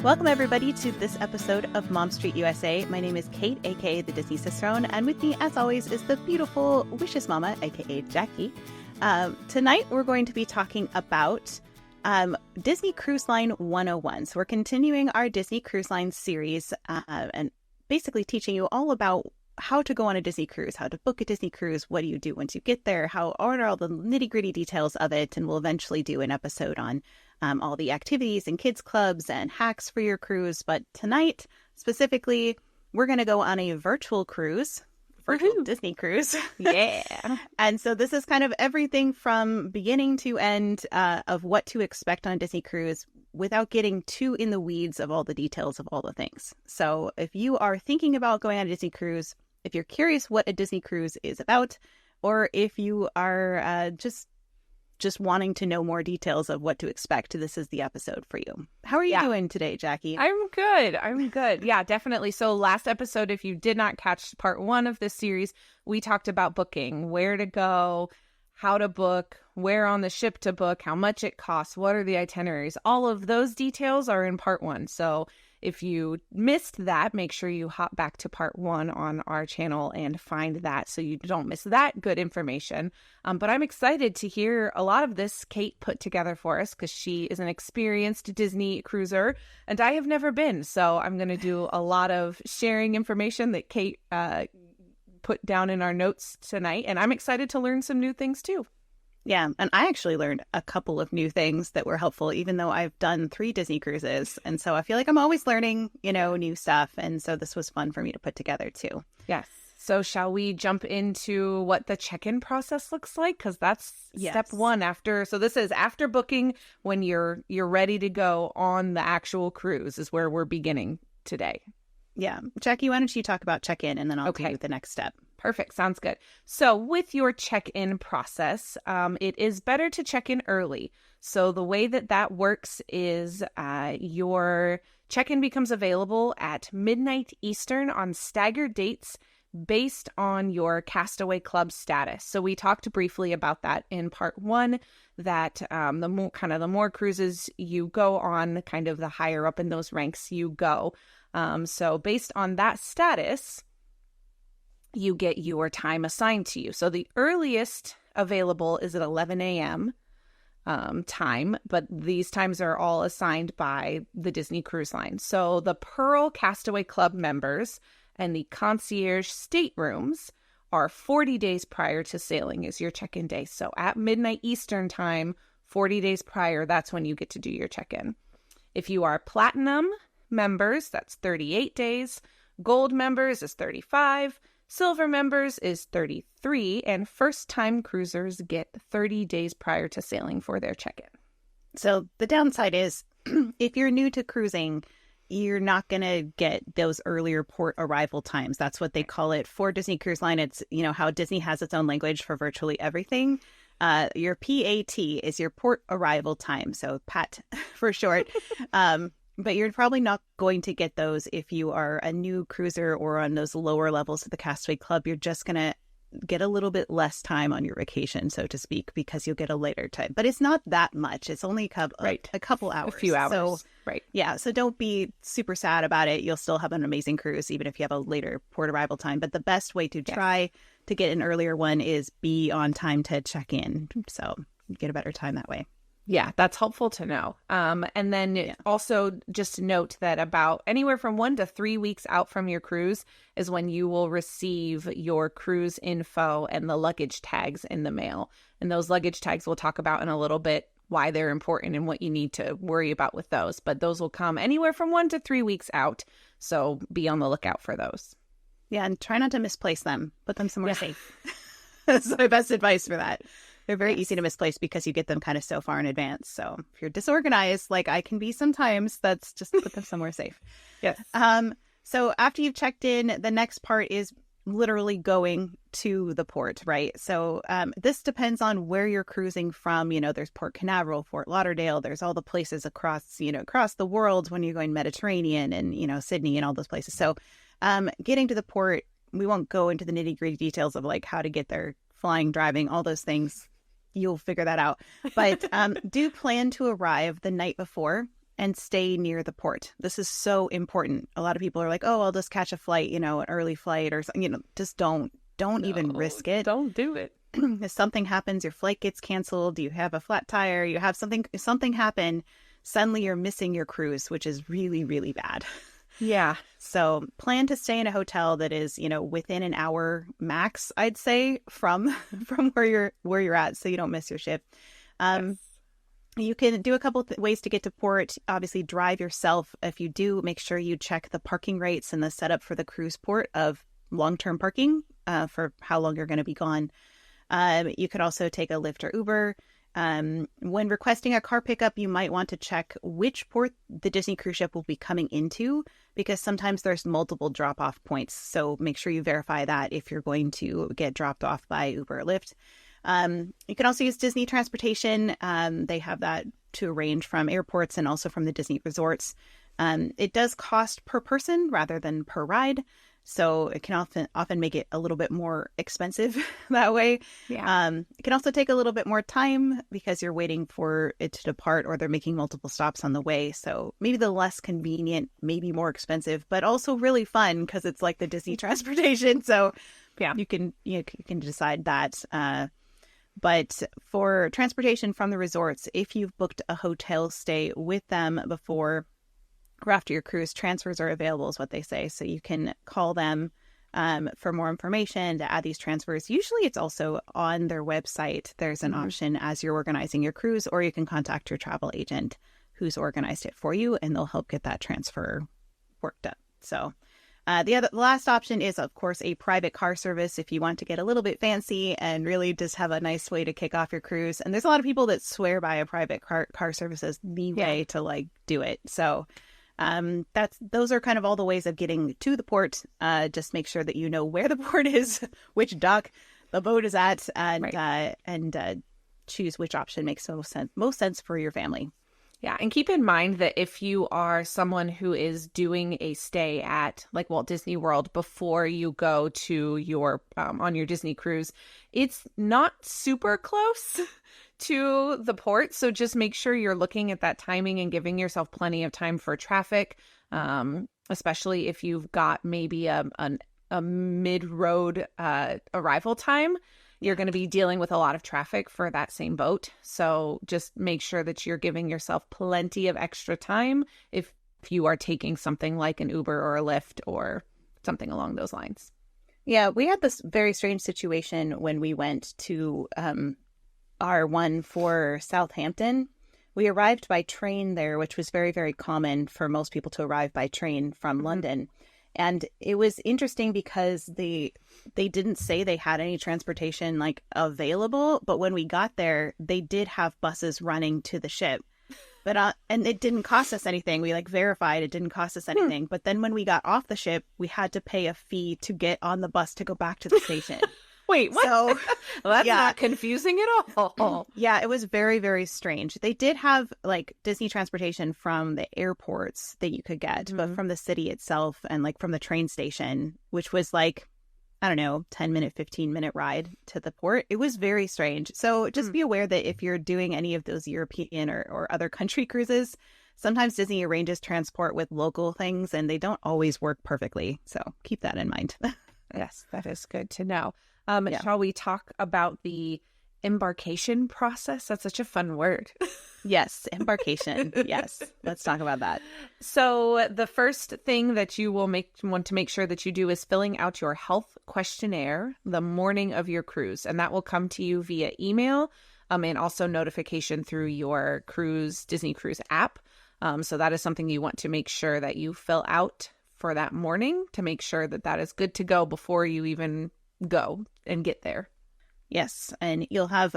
Welcome, everybody, to this episode of Mom Street USA. My name is Kate, aka the Disney Cicerone, and with me, as always, is the beautiful Wishes Mama, aka Jackie. Tonight, we're going to be talking about Disney Cruise Line 101. So we're continuing our Disney Cruise Line series and basically teaching you all about how to go on a Disney cruise, how to book a Disney cruise, what do you do once you get there, what are all the nitty-gritty details of it, and we'll eventually do an episode on all the activities and kids clubs and hacks for your cruise. But tonight, specifically, we're going to go on a virtual cruise, virtual Disney cruise. Yeah. And so this is kind of everything from beginning to end of what to expect on a Disney cruise without getting too in the weeds of all the details of all the things. So if you are thinking about going on a Disney cruise, if you're curious what a Disney cruise is about, or if you are just wanting to know more details of what to expect, this is the episode for you. How are you doing today, Jackie? I'm good. Yeah, definitely. So last episode, if you did not catch part 1 of this series, we talked about booking, where to go, how to book, where on the ship to book, how much it costs, what are the itineraries. All of those details are in part 1. So if you missed that, make sure you hop back to part 1 on our channel and find that so you don't miss that good information. But I'm excited to hear a lot of this Kate put together for us because she is an experienced Disney cruiser and I have never been. So I'm going to do a lot of sharing information that Kate put down in our notes tonight. And I'm excited to learn some new things too. Yeah, and I actually learned a couple of new things that were helpful, even though I've done 3 Disney cruises. And so I feel like I'm always learning, new stuff. And so this was fun for me to put together too. Yes. So shall we jump into what the check-in process looks like? Because that's step 1 after. So this is after booking, when you're ready to go on the actual cruise is where we're beginning today. Yeah. Jackie, why don't you talk about check-in and then I'll do the next step. Perfect. Sounds good. So with your check-in process, it is better to check in early. So the way that works is your check-in becomes available at midnight Eastern on staggered dates based on your Castaway Club status. So we talked briefly about that in part 1, that the more cruises you go on, kind of the higher up in those ranks you go. So based on that status, you get your time assigned to you. So the earliest available is at 11 a.m. Time, but these times are all assigned by the Disney Cruise Line. So the Pearl Castaway Club members and the concierge staterooms are 40 days prior to sailing is your check-in day. So at midnight Eastern time, 40 days prior, that's when you get to do your check-in. If you are platinum members, that's 38 days. Gold members is 35. Silver members is 33, and first-time cruisers get 30 days prior to sailing for their check-in. So the downside is if you're new to cruising, you're not going to get those earlier port arrival times. That's what they call it for Disney Cruise Line. It's, how Disney has its own language for virtually everything. Your PAT is your port arrival time, so PAT for short. But you're probably not going to get those if you are a new cruiser or on those lower levels of the Castaway Club. You're just going to get a little bit less time on your vacation, so to speak, because you'll get a later time. But it's not that much. It's only a couple hours. A few hours. So, right. Yeah. So don't be super sad about it. You'll still have an amazing cruise, even if you have a later port arrival time. But the best way to try to get an earlier one is be on time to check in. So you get a better time that way. Yeah, that's helpful to know. And then also just to note that about anywhere from 1 to 3 weeks out from your cruise is when you will receive your cruise info and the luggage tags in the mail. And those luggage tags we'll talk about in a little bit, why they're important and what you need to worry about with those. But those will come anywhere from 1 to 3 weeks out. So be on the lookout for those. Yeah, and try not to misplace them. Put them somewhere safe. That's my best advice for that. They're very easy to misplace because you get them kind of so far in advance. So if you're disorganized, like I can be sometimes, that's just put them somewhere safe. Yes. So after you've checked in, the next part is literally going to the port, right? So this depends on where you're cruising from. There's Port Canaveral, Fort Lauderdale. There's all the places across the world when you're going Mediterranean and, Sydney and all those places. So getting to the port, we won't go into the nitty gritty details of like how to get there, flying, driving, all those things. You'll figure that out. But do plan to arrive the night before and stay near the port. This is so important. A lot of people are like, oh, I'll just catch a flight, an early flight or something, just don't even risk it. Don't do it. If something happens, your flight gets canceled, you have a flat tire, you have something happen, suddenly you're missing your cruise, which is really, really bad. Yeah. So plan to stay in a hotel that is, within an hour max, I'd say, from where you're at, so you don't miss your ship. Yes. You can do a couple ways to get to port. Obviously, drive yourself. If you do, make sure you check the parking rates and the setup for the cruise port of long-term parking for how long you're going to be gone. You could also take a Lyft or Uber. When requesting a car pickup, you might want to check which port the Disney cruise ship will be coming into, because sometimes there's multiple drop-off points. So make sure you verify that if you're going to get dropped off by Uber or Lyft. You can also use Disney transportation. They have that to arrange from airports and also from the Disney resorts. It does cost per person rather than per ride, so it can often make it a little bit more expensive that way. Yeah. It can also take a little bit more time because you're waiting for it to depart, or they're making multiple stops on the way. So maybe the less convenient, maybe more expensive, but also really fun because it's like the Disney transportation. So Yeah. you can decide that. But for transportation from the resorts, if you've booked a hotel stay with them before or after your cruise, transfers are available is what they say. So you can call them for more information to add these transfers. Usually it's also on their website. There's an option as you're organizing your cruise, or you can contact your travel agent who's organized it for you, and they'll help get that transfer worked up. So the last option is, of course, a private car service if you want to get a little bit fancy and really just have a nice way to kick off your cruise. And there's a lot of people that swear by a private car service as the way to do it. So those are kind of all the ways of getting to the port. Just make sure that you know where the port is, which dock the boat is at, and choose which option makes most sense for your family. Yeah, and keep in mind that if you are someone who is doing a stay at like Walt Disney World before you go to your on your Disney cruise, it's not super close to the port. So just make sure you're looking at that timing and giving yourself plenty of time for traffic, especially if you've got maybe a mid-road arrival time. You're going to be dealing with a lot of traffic for that same boat. So just make sure that you're giving yourself plenty of extra time if you are taking something like an Uber or a Lyft or something along those lines. Yeah, we had this very strange situation when we went to our one for Southampton. We arrived by train there, which was very, very common for most people to arrive by train from London. And it was interesting because they didn't say they had any transportation available, but when we got there, they did have buses running to the ship. But and it didn't cost us anything. We verified it didn't cost us anything. But then when we got off the ship, we had to pay a fee to get on the bus to go back to the station. Wait, what? So, well, that's not confusing at all. Yeah, it was very, very strange. They did have Disney transportation from the airports that you could get, but from the city itself and from the train station, which was 10-minute, 15-minute ride to the port. It was very strange. So just be aware that if you're doing any of those European or other country cruises, sometimes Disney arranges transport with local things and they don't always work perfectly. So keep that in mind. Yes, that is good to know. Shall we talk about the embarkation process? That's such a fun word. Yes, embarkation. Yes, let's talk about that. So the first thing that you will want to make sure that you do is filling out your health questionnaire the morning of your cruise. And that will come to you via email and also notification through your Disney Cruise app. So that is something you want to make sure that you fill out for that morning to make sure that that is good to go before you even go and get there. Yes, and you'll have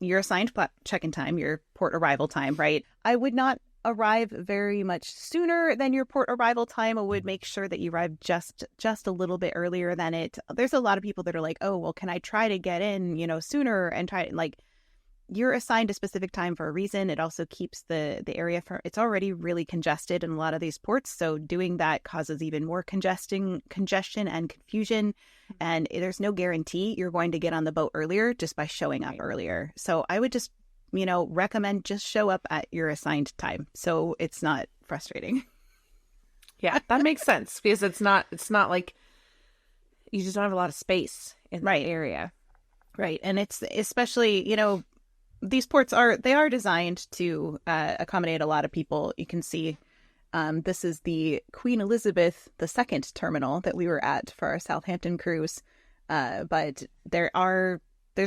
your assigned check-in time, your port arrival time, right? I would not arrive very much sooner than your port arrival time. I would make sure that you arrive just a little bit earlier than it. There's a lot of people that are like, oh, well, can I try to get in, sooner and try you're assigned a specific time for a reason. It also keeps the area it's already really congested in a lot of these ports. So doing that causes even more congestion and confusion. And there's no guarantee you're going to get on the boat earlier just by showing up earlier. So I would just recommend just show up at your assigned time so it's not frustrating. Yeah, that makes sense because it's not like you just don't have a lot of space in the area. Right. And it's especially, these ports are designed to accommodate a lot of people. You can see this is the Queen Elizabeth II terminal that we were at for our Southampton cruise. But there's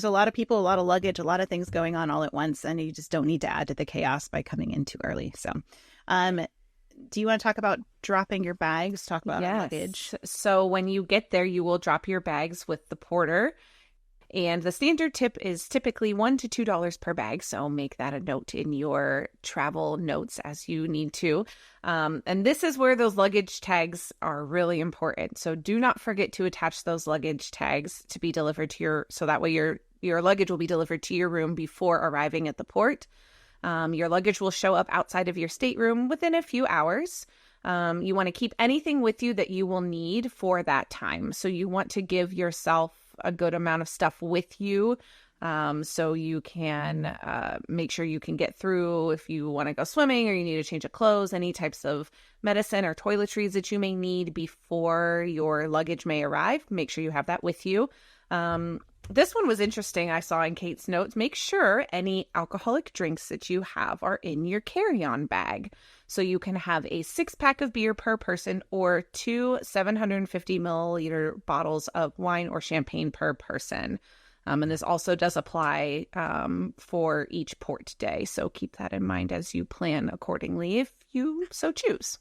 a lot of people, a lot of luggage, a lot of things going on all at once, and you just don't need to add to the chaos by coming in too early. So, do you want to talk about dropping your bags? Talk about our luggage. So when you get there, you will drop your bags with the porter. And the standard tip is typically $1 to $2 per bag. So make that a note in your travel notes as you need to. And this is where those luggage tags are really important. So do not forget to attach those luggage tags to be delivered to so that way your luggage will be delivered to your room before arriving at the port. Your luggage will show up outside of your stateroom within a few hours. You want to keep anything with you that you will need for that time. So you want to give yourself a good amount of stuff with you so you can make sure you can get through if you want to go swimming or you need a change of clothes, any types of medicine or toiletries that you may need before your luggage may arrive. Make sure you have that with you. This one was interesting. I saw in Kate's notes, make sure any alcoholic drinks that you have are in your carry-on bag. So you can have a 6-pack of beer per person or 2 750 milliliter bottles of wine or champagne per person. And this also does apply for each port day. So keep that in mind as you plan accordingly if you so choose.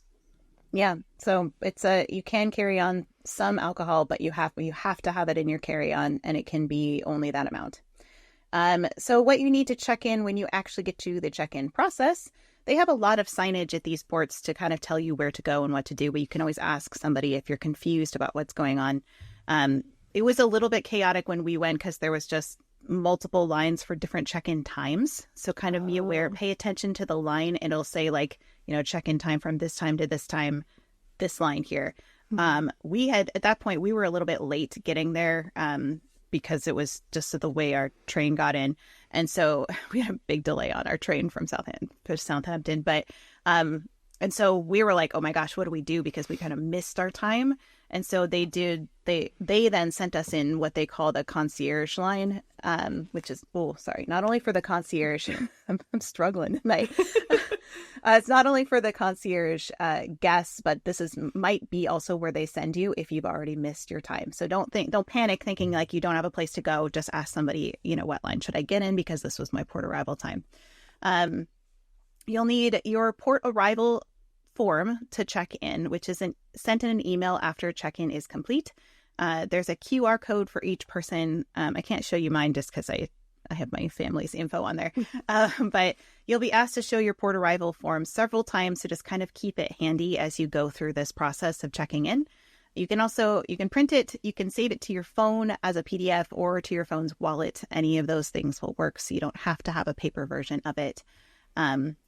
Yeah, so it's you can carry on some alcohol, but you have to have it in your carry-on, and it can be only that amount. So what you need to check in when you actually get to the check-in process, they have a lot of signage at these ports to kind of tell you where to go and what to do, but you can always ask somebody if you're confused about what's going on. It was a little bit chaotic when we went because there was just multiple lines for different check-in times. So kind of be aware, pay attention to the line. It'll say like, check-in time from this time to this time, this line here. We had, at that point, we were a little bit late getting there because it was just the way our train got in. And so we had a big delay on our train from Southampton. But, and so we were like, oh my gosh, what do we do? Because we kind of missed our time. And so they then sent us in what they call the concierge line, which is, not only for the concierge, I'm struggling tonight. It's not only for the concierge guests, but might be also where they send you if you've already missed your time. So don't panic thinking like you don't have a place to go. Just ask somebody, what line should I get in because this was my port arrival time. You'll need your port arrival form to check in, which is sent in an email after check-in is complete. There's a QR code for each person. I can't show you mine just because I have my family's info on there. But you'll be asked to show your port arrival form several times, so just kind of keep it handy as you go through this process of checking in. You can print it, you can save it to your phone as a PDF or to your phone's wallet. Any of those things will work, so you don't have to have a paper version of it.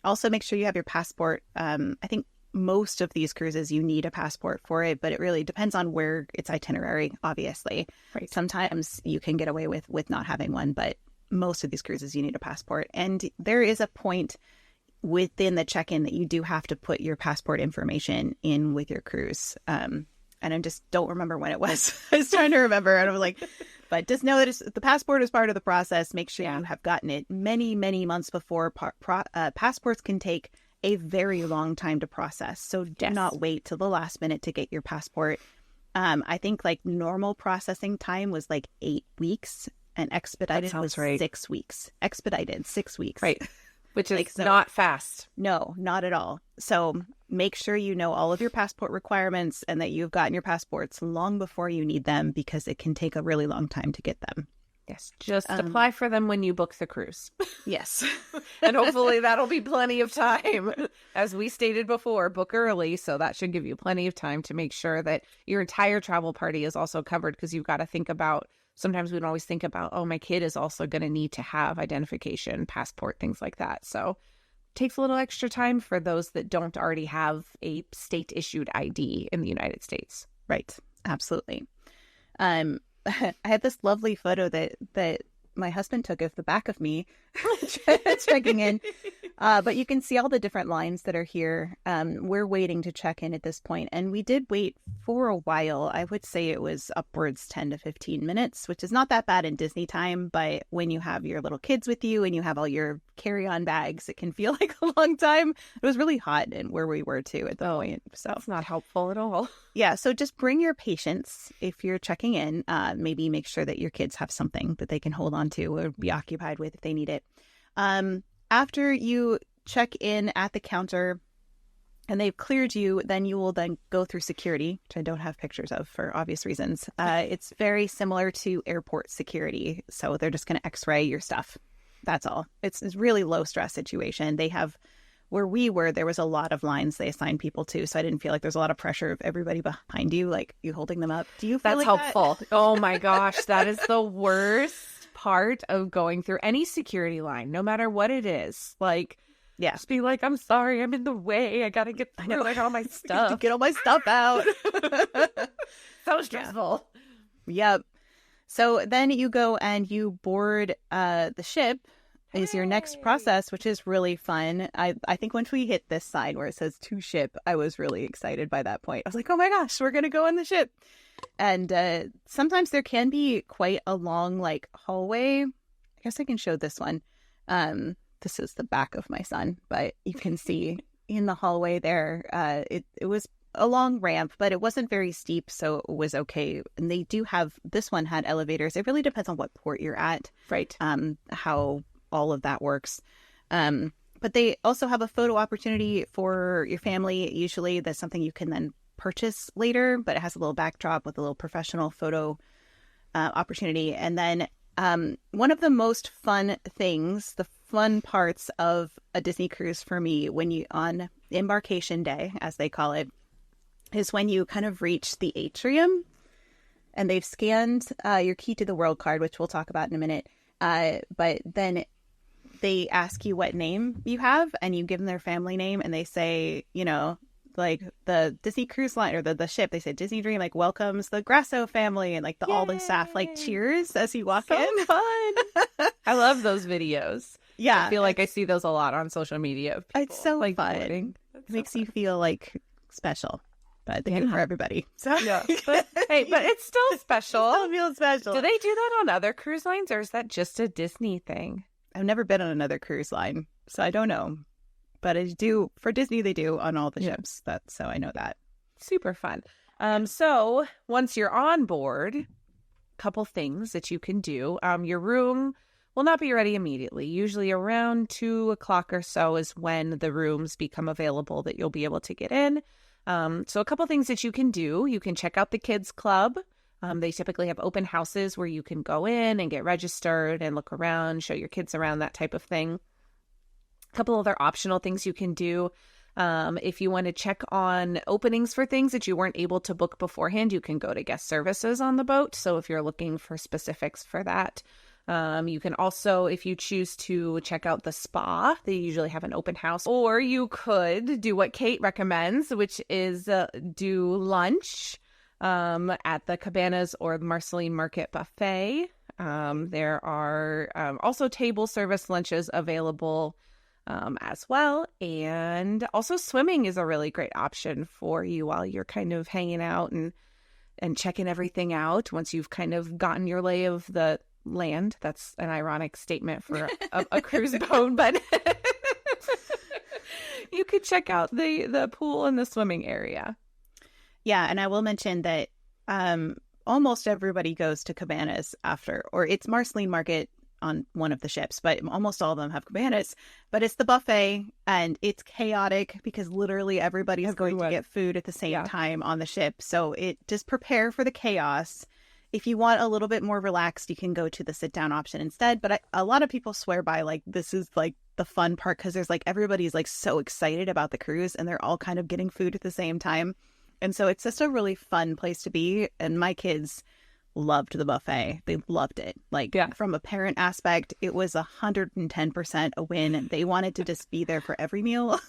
Also, make sure you have your passport. I think most of these cruises, you need a passport for it, but it really depends on where it's itinerary, obviously. Right. Sometimes you can get away with not having one, but most of these cruises, you need a passport. And there is a point within the check-in that you do have to put your passport information in with your cruise. And I just don't remember when it was. I was trying to remember, and I was like, but just know that the passport is part of the process. Make sure you have gotten it many, many months before. Passports can take a very long time to process. So do not wait till the last minute to get your passport. I think like normal processing time was like 8 weeks and expedited was 6 weeks. Expedited 6 weeks. Right. Which is not fast. No, not at all. So make sure you know all of your passport requirements and that you've gotten your passports long before you need them because it can take a really long time to get them. Yes, just apply for them when you book the cruise. Yes. And hopefully that'll be plenty of time. As we stated before, book early. So that should give you plenty of time to make sure that your entire travel party is also covered because you've got to think about, sometimes we don't always think about, oh, my kid is also going to need to have identification, passport, things like that. So it takes a little extra time for those that don't already have a state-issued ID in the United States. Right. Absolutely. I had this lovely photo that my husband took of the back of me checking in. But you can see all the different lines that are here. We're waiting to check in at this point, and we did wait for a while. I would say it was upwards 10 to 15 minutes, which is not that bad in Disney time, but when you have your little kids with you and you have all your carry-on bags, it can feel like a long time. It was really hot and where we were too at the point. So it's not helpful at all. Yeah, so just bring your patience if you're checking in. Maybe make sure that your kids have something that they can hold on to or be occupied with if they need it. After you check in at the counter and they've cleared you, then you will then go through security, which I don't have pictures of for obvious reasons. It's very similar to airport security. So they're just going to x-ray your stuff. That's all. It's a really low stress situation. They have, where we were, there was a lot of lines they assigned people to. So I didn't feel like there's a lot of pressure of everybody behind you, like you holding them up. Do you feel That's like helpful? That? Oh my gosh. That is the worst part of going through any security line, no matter what it is. Like, yeah, just be like, I'm sorry, I'm in the way. I got to get through like all my stuff. to get all my stuff out. So stressful. Yep. So then you go and you board the ship is your next process, which is really fun. I think once we hit this side where it says to ship, I was really excited by that point. I was like, oh my gosh, we're going to go on the ship. And sometimes there can be quite a long like hallway. I guess I can show this one. This is the back of my son, but you can see in the hallway there, it was a long ramp, but it wasn't very steep, so it was okay. And they do have, this one had elevators. It really depends on what port you're at. Right. How all of that works. But they also have a photo opportunity for your family. Usually that's something you can then purchase later, but it has a little backdrop with a little professional photo opportunity. And then one of the most fun things, the fun parts of a Disney cruise for me, when you on embarkation day, as they call it, is when you kind of reach the atrium and they've scanned your key to the world card, which we'll talk about in a minute. But then they ask you what name you have and you give them their family name and they say, you know, like the Disney Cruise Line or the ship, they say Disney Dream like welcomes the Grasso family and like all the staff like cheers as you walk in. Fun. I love those videos. Yeah. I feel like I see those a lot on social media. Of people, it's so like, fun. It makes you feel like special. But they do for everybody. So yeah. But it's still special. It still feels special. Do they do that on other cruise lines or is that just a Disney thing? I've never been on another cruise line, so I don't know. But I do for Disney, they do on all the ships. So I know that. Super fun. So once you're on board, a couple things that you can do. Your room will not be ready immediately. Usually around 2:00 or so is when the rooms become available that you'll be able to get in. So a couple things that you can do. You can check out the kids club. They typically have open houses where you can go in and get registered and look around, show your kids around, that type of thing. A couple other optional things you can do. If you want to check on openings for things that you weren't able to book beforehand, you can go to guest services on the boat. So if you're looking for specifics for that, you can also, if you choose to check out the spa, they usually have an open house, or you could do what Kate recommends, which is do lunch at the Cabanas or the Marceline Market Buffet. There are also table service lunches available as well. And also swimming is a really great option for you while you're kind of hanging out and checking everything out once you've kind of gotten your lay of the land. That's an ironic statement for a cruise boat, but you could check out the pool and the swimming area. Yeah, and I will mention that almost everybody goes to Cabanas after, or it's Marceline Market on one of the ships, but almost all of them have Cabanas. But it's the buffet, and it's chaotic because literally everybody is going to get food at the same time on the ship. So it just prepare for the chaos. If you want a little bit more relaxed, you can go to the sit-down option instead. But a lot of people swear by, like, this is, like, the fun part because there's, like, everybody's, like, so excited about the cruise and they're all kind of getting food at the same time. And so it's just a really fun place to be. And my kids loved the buffet. They loved it. Like, from a parent aspect, it was 110% a win. They wanted to just be there for every meal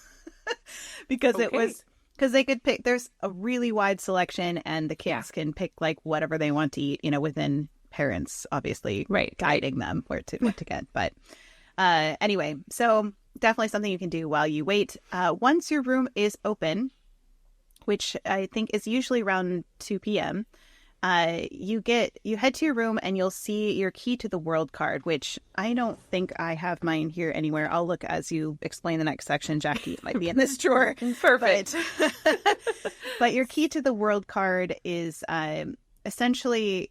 because it was... Because they could pick, there's a really wide selection and the kids can pick like whatever they want to eat, you know, within parents obviously Right. guiding them where to what to get. But anyway, so definitely something you can do while you wait. Once your room is open, which I think is usually around 2 p.m., you head to your room and you'll see your key to the world card, which I don't think I have mine here anywhere. I'll look as you explain the next section, Jackie. It might be in this drawer. Perfect. But your key to the world card is essentially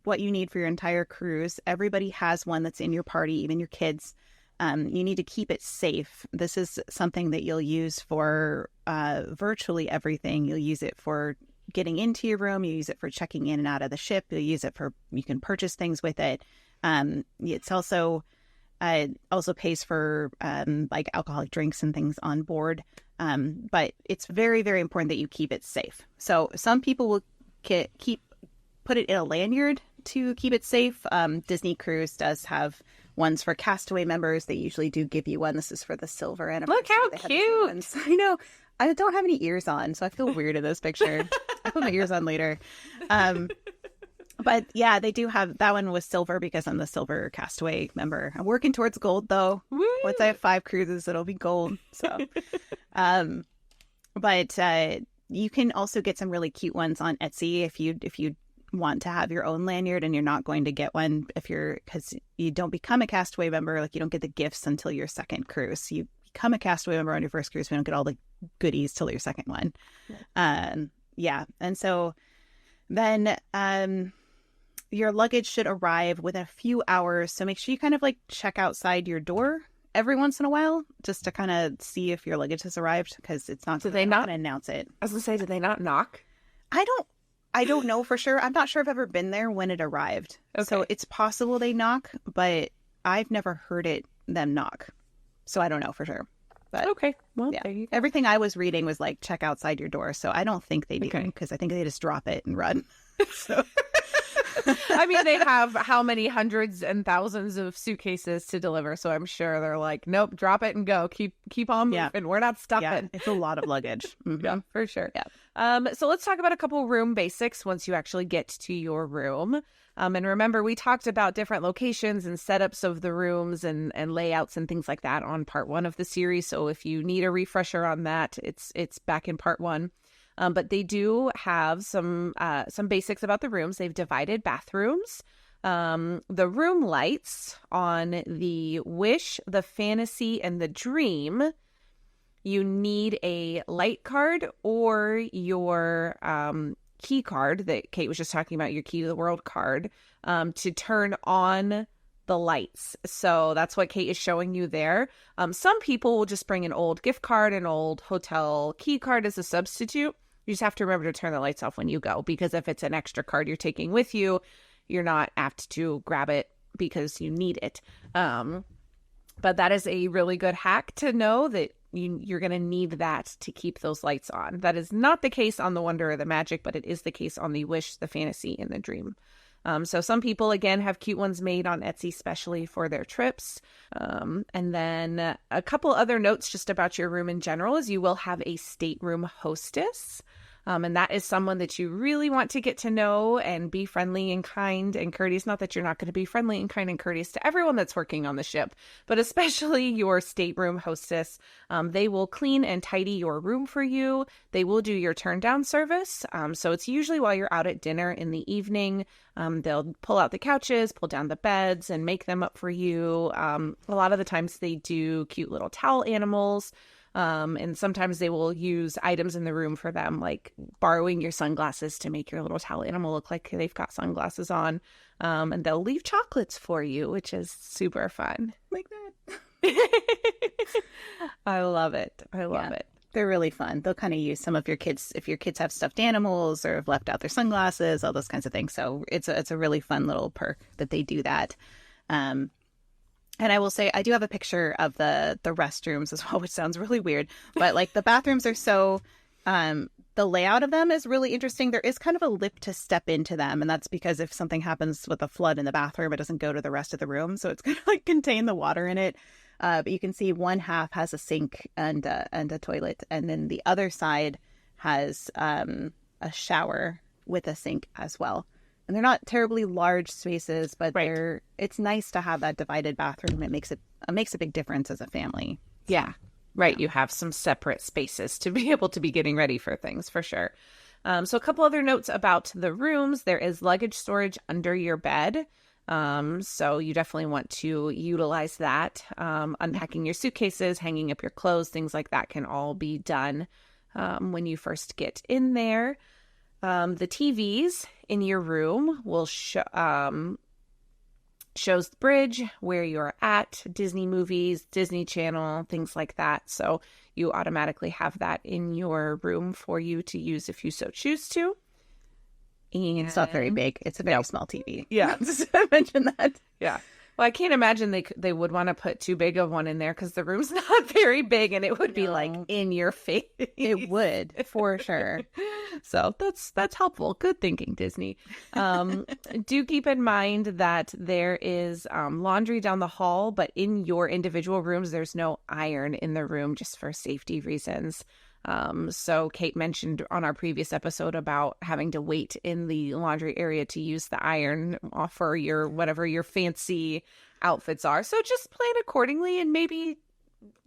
what you need for your entire cruise. Everybody has one that's in your party, even your kids. You need to keep it safe. This is something that you'll use for virtually everything. You'll use it for getting into your room. You use it for checking in and out of the ship. You'll use it you can purchase things with it. It's also pays for like alcoholic drinks and things on board. But it's very, very important that you keep it safe. So some people will put it in a lanyard to keep it safe. Disney Cruise does have ones for Castaway members. They usually do give you one. This is for the silver anniversary. Look how cute. I know. I don't have any ears on, so I feel weird in this picture. I put my ears on later. But yeah, they do have that one was silver because I'm the silver Castaway member. I'm working towards gold though. Woo! Once I have 5 cruises, it'll be gold. So, but you can also get some really cute ones on Etsy if you want to have your own lanyard and you're not going to get one because you don't become a Castaway member. Like you don't get the gifts until your second cruise. You become a Castaway member on your first cruise. We don't get all the goodies till your second one. Yeah. And so then your luggage should arrive within a few hours. So make sure you kind of like check outside your door every once in a while just to kind of see if your luggage has arrived because it's not. Do they not announce it? I was gonna say, did they not knock? I don't know for sure. I'm not sure I've ever been there when it arrived. Okay. So it's possible they knock, but I've never heard them knock. So I don't know for sure. But Okay. Well, yeah, there you go. everything I was reading was like check outside your door. So I don't think they do because I think they just drop it and run. So I mean, they have how many hundreds and thousands of suitcases to deliver, so I'm sure they're like, nope, drop it and go. Keep on moving. Yeah. We're not stopping. yeah, it's a lot of luggage. Mhm. Yeah, for sure. Yeah. So let's talk about a couple room basics once you actually get to your room. And remember, we talked about different locations and setups of the rooms and layouts and things like that on part 1 of the series. So if you need a refresher on that, it's back in part 1. But they do have some basics about the rooms. They've divided bathrooms. The room lights on the Wish, the Fantasy, and the Dream. You need a light card or your key card that Kate was just talking about, your key to the world card, to turn on the lights. So that's what Kate is showing you there. Some people will just bring an old gift card, an old hotel key card as a substitute. You just have to remember to turn the lights off when you go, because if it's an extra card you're taking with you, you're not apt to grab it because you need it. But that is a really good hack to know that you're going to need that to keep those lights on. That is not the case on the Wonder or the Magic, but it is the case on the Wish, the Fantasy, and the Dream. So some people, again, have cute ones made on Etsy, especially for their trips. And then a couple other notes just about your room in general is you will have a stateroom hostess. And that is someone that you really want to get to know and be friendly and kind and courteous. Not that you're not going to be friendly and kind and courteous to everyone that's working on the ship, but especially your stateroom hostess. They will clean and tidy your room for you. They will do your turn down service. So it's usually while you're out at dinner in the evening. They'll pull out the couches, pull down the beds, and make them up for you. A lot of the times they do cute little towel animals. And sometimes they will use items in the room for them, like borrowing your sunglasses to make your little towel animal look like they've got sunglasses on. And they'll leave chocolates for you, which is super fun. Like that. I love it. I love it. They're really fun. They'll kind of use some of your kids, if your kids have stuffed animals or have left out their sunglasses, all those kinds of things. So it's a really fun little perk that they do that. And I will say, I do have a picture of the restrooms as well, which sounds really weird. But like the bathrooms are so, the layout of them is really interesting. There is kind of a lip to step into them. And that's because if something happens with a flood in the bathroom, it doesn't go to the rest of the room. So it's going to like contain the water in it. But you can see one half has a sink and a toilet. And then the other side has a shower with a sink as well. they're not terribly large spaces, but Right. it's nice to have that divided bathroom. It makes a big difference as a family. Yeah. Right. You have some separate spaces to be able to be getting ready for things for sure. So a couple other notes about the rooms. There is luggage storage under your bed. So you definitely want to utilize that. Unpacking your suitcases, hanging up your clothes, things like that can all be done when you first get in there. The TVs in your room will shows the bridge, where you're at, Disney movies, Disney Channel, things like that. So you automatically have that in your room for you to use if you so choose to. And It's not very big. It's a very small TV. Yeah. Just to mention that. Yeah. Well, I can't imagine they would want to put too big of one in there because the room's not very big and it would be like in your face. It would, for sure. So that's helpful. Good thinking, Disney. Do keep in mind that there is laundry down the hall, but in your individual rooms, there's no iron in the room just for safety reasons. So Kate mentioned on our previous episode about having to wait in the laundry area to use the iron for your whatever your fancy outfits are. So just plan accordingly and maybe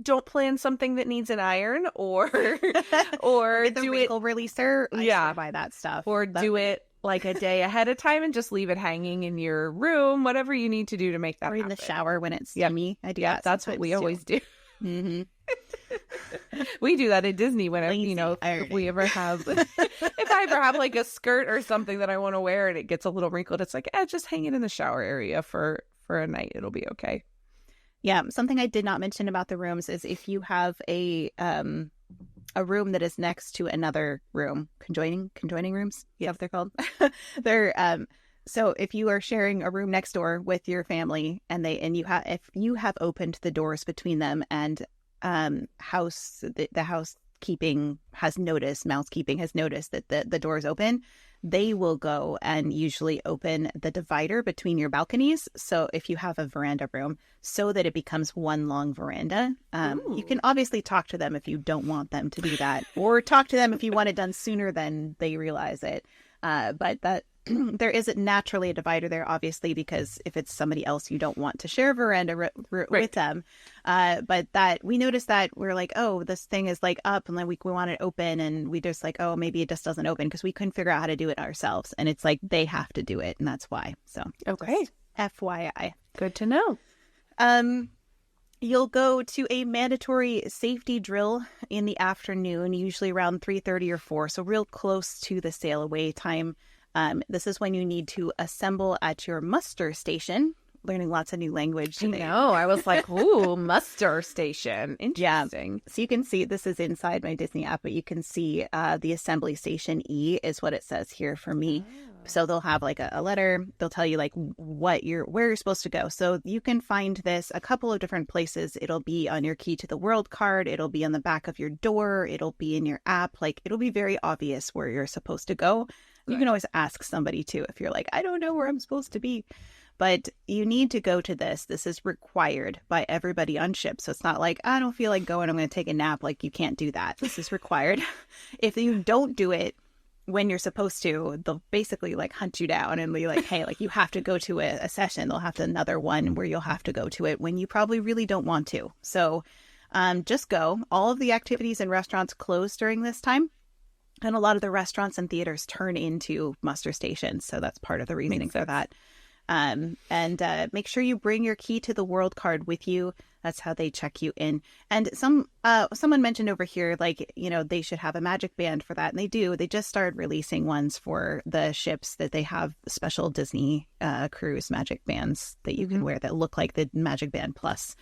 don't plan something that needs an iron or Get the do wrinkle it releaser. I Yeah. still buy that stuff. or do it like a day ahead of time and just leave it hanging in your room, whatever you need to do to make that or in the happen. shower when it's steamy. I do that. That's what we always do. Mm-hmm. We do that at Disney whenever, Lazy if ironing. we ever have, if I ever have like a skirt or something that I want to wear and it gets a little wrinkled, it's like, just hang it in the shower area for a night. It'll be okay. Yeah, something I did not mention about the rooms is if you have a room that is next to another room, conjoining rooms, is that what they're called? They're so if you are sharing a room next door with your family if you have opened the doors between them and the housekeeping has noticed that the door is open, they will go and usually open the divider between your balconies. So if you have a veranda room, so that it becomes one long veranda. You can obviously talk to them if you don't want them to do that, or talk to them if you want it done sooner than they realize it. But that there isn't naturally a divider there, obviously, because if it's somebody else, you don't want to share a veranda with them. But that we noticed that we're like, oh, this thing is like up, and then we want it open, and we just like, oh, maybe it just doesn't open because we couldn't figure out how to do it ourselves, and it's like they have to do it, and that's why. So Okay. FYI, Good to know. you'll go to a mandatory safety drill in the afternoon, usually around 3:30 or 4, so real close to the sail away time. This is when you need to assemble at your muster station. Learning lots of new language today. No, I was like, ooh, muster station. Interesting. So you can see, this is inside my Disney app, but you can see the assembly station E is what it says here for me. So they'll have like a letter. They'll tell you like where you're supposed to go. So you can find this a couple of different places. It'll be on your Key to the World card. It'll be on the back of your door. It'll be in your app. Like it'll be very obvious where you're supposed to go. You can always ask somebody too if you're like, I don't know where I'm supposed to be. But you need to go to this. This is required by everybody on ship. So it's not like, I don't feel like going, I'm going to take a nap. Like, you can't do that. This is required. If you don't do it when you're supposed to, they'll basically like hunt you down and be like, hey, like you have to go to a session. They'll have another one where you'll have to go to it when you probably really don't want to. So just go. All of the activities and restaurants close during this time. And a lot of the restaurants and theaters turn into muster stations. So that's part of the reasoning for that. And make sure you bring your Key to the World card with you. That's how they check you in. And someone mentioned over here, like, they should have a magic band for that. And they do. They just started releasing ones for the ships that they have special Disney cruise magic bands that you can wear that look like the Magic Band Plus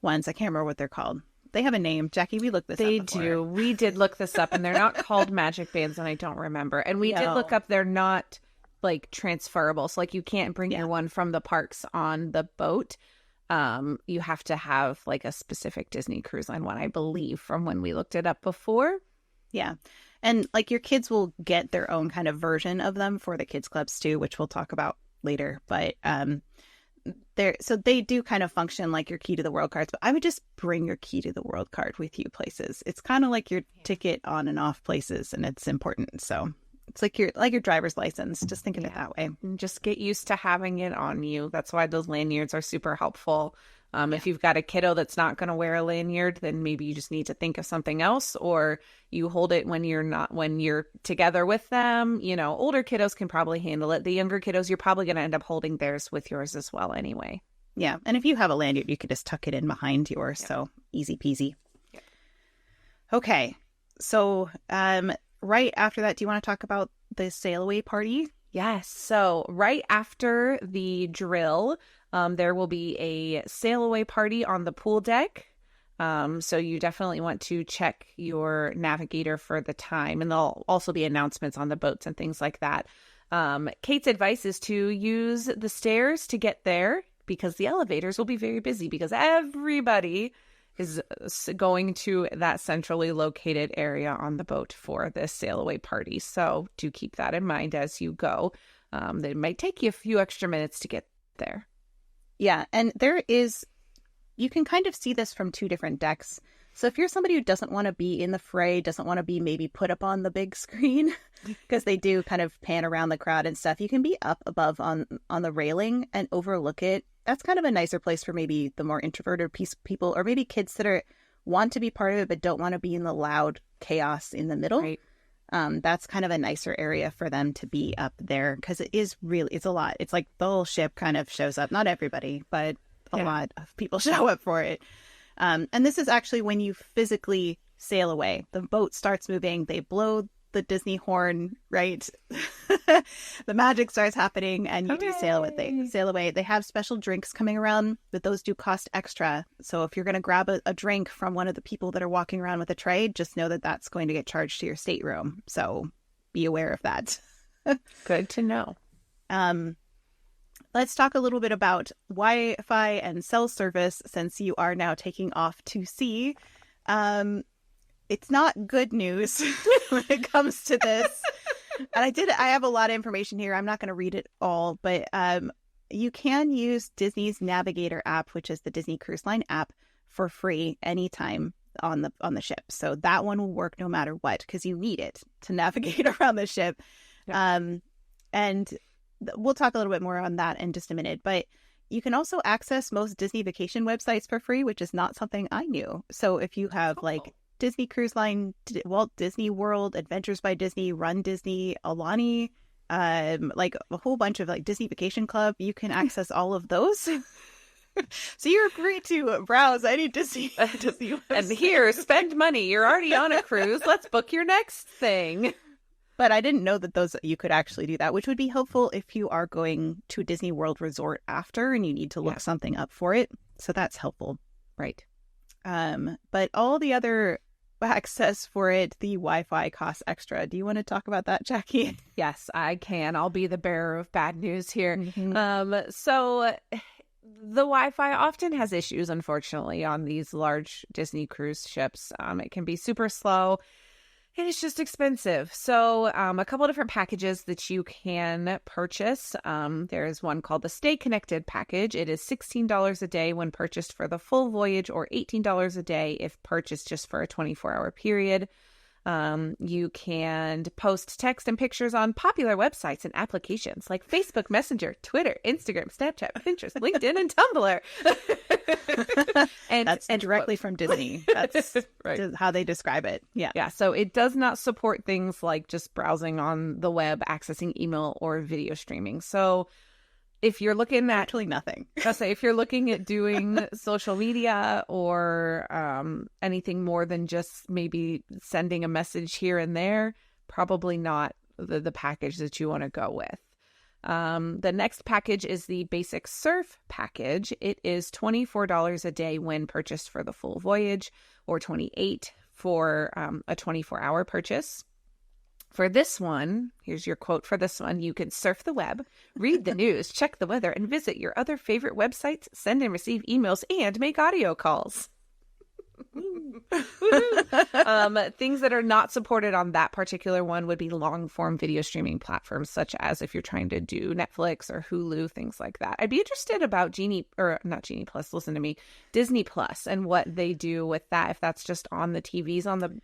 ones. I can't remember what they're called. They have a name. Jackie, we looked this up before. They do. We did look this up, and they're not called magic bands, and I don't remember. And we did look up, they're not like transferable. So like you can't bring your one from the parks on the boat. You have to have like a specific Disney Cruise Line one, I believe, from when we looked it up before. Yeah. And like your kids will get their own kind of version of them for the kids clubs too, which we'll talk about later. But so they do kind of function like your Key to the World cards, but I would just bring your Key to the World card with you places. It's kind of like your ticket on and off places, and it's important. So It's like your driver's license. Just think of it that way. And just get used to having it on you. That's why those lanyards are super helpful. If you've got a kiddo that's not going to wear a lanyard, then maybe you just need to think of something else, or you hold it when you're together with them. Older kiddos can probably handle it. The younger kiddos, you're probably going to end up holding theirs with yours as well anyway. Yeah. And if you have a lanyard, you could just tuck it in behind yours. Yeah. So easy peasy. Yeah. Okay. So right after that, do you want to talk about the sail away party? Yes. So right after the drill, there will be a sail away party on the pool deck. So you definitely want to check your Navigator for the time, and there'll also be announcements on the boats and things like that. Kate's advice is to use the stairs to get there, because the elevators will be very busy, because everybody is going to that centrally located area on the boat for this sail away party. So do keep that in mind as you go. It might take you a few extra minutes to get there. Yeah, and you can kind of see this from two different decks. So if you're somebody who doesn't want to be in the fray, doesn't want to be maybe put up on the big screen, because they do kind of pan around the crowd and stuff, you can be up above on the railing and overlook it. That's kind of a nicer place for maybe the more introverted people, or maybe kids that want to be part of it but don't want to be in the loud chaos in the middle. Right. That's kind of a nicer area for them to be up there, because it's a lot. It's like the whole ship kind of shows up. Not everybody, but a lot of people show up for it. And this is actually when you physically sail away. The boat starts moving. They blow the Disney horn, right? The magic starts happening, and you do sail away. They have special drinks coming around, but those do cost extra. So if you're going to grab a drink from one of the people that are walking around with a tray, just know that that's going to get charged to your stateroom. So be aware of that. Good to know. Let's talk a little bit about Wi-Fi and cell service, since you are now taking off to sea. It's not good news when it comes to this. And I have a lot of information here. I'm not going to read it all, but you can use Disney's Navigator app, which is the Disney Cruise Line app, for free anytime on the ship. So that one will work no matter what, because you need it to navigate around the ship. Yeah. And we'll talk a little bit more on that in just a minute. But you can also access most Disney vacation websites for free, which is not something I knew. So if you have like Disney Cruise Line, Walt Disney World, Adventures by Disney, Run Disney, Alani, like a whole bunch of like Disney Vacation Club, you can access all of those. So you're free to browse any Disney website. And here, spend money. You're already on a cruise. Let's book your next thing. But I didn't know that you could actually do that, which would be helpful if you are going to a Disney World resort after and you need to look something up for it. So that's helpful. Right. But all the other access for it, the Wi-Fi costs extra. Do you want to talk about that, Jackie? Yes, I can. I'll be the bearer of bad news here. Mm-hmm. So the Wi-Fi often has issues, unfortunately, on these large Disney cruise ships. It can be super slow. And it's just expensive. So a couple different packages that you can purchase. There's one called the Stay Connected package. It is $16 a day when purchased for the full voyage, or $18 a day if purchased just for a 24-hour period. You can post text and pictures on popular websites and applications like Facebook Messenger, Twitter, Instagram, Snapchat, Pinterest, LinkedIn, and Tumblr. and that's directly from Disney. That's right. How they describe it. Yeah. So it does not support things like just browsing on the web, accessing email, or video streaming. So if you're looking at actually nothing, if you're looking at doing social media or anything more than just maybe sending a message here and there, probably not the package that you want to go with. The next package is the basic surf package. It is $24 a day when purchased for the full voyage, or $28 for a 24-hour purchase. For this one, here's your quote for this one: you can surf the web, read the news, check the weather, and visit your other favorite websites, send and receive emails, and make audio calls. Things that are not supported on that particular one would be long-form video streaming platforms, such as if you're trying to do Netflix or Hulu, things like that. I'd be interested about Disney Plus, and what they do with that, if that's just on the TVs on the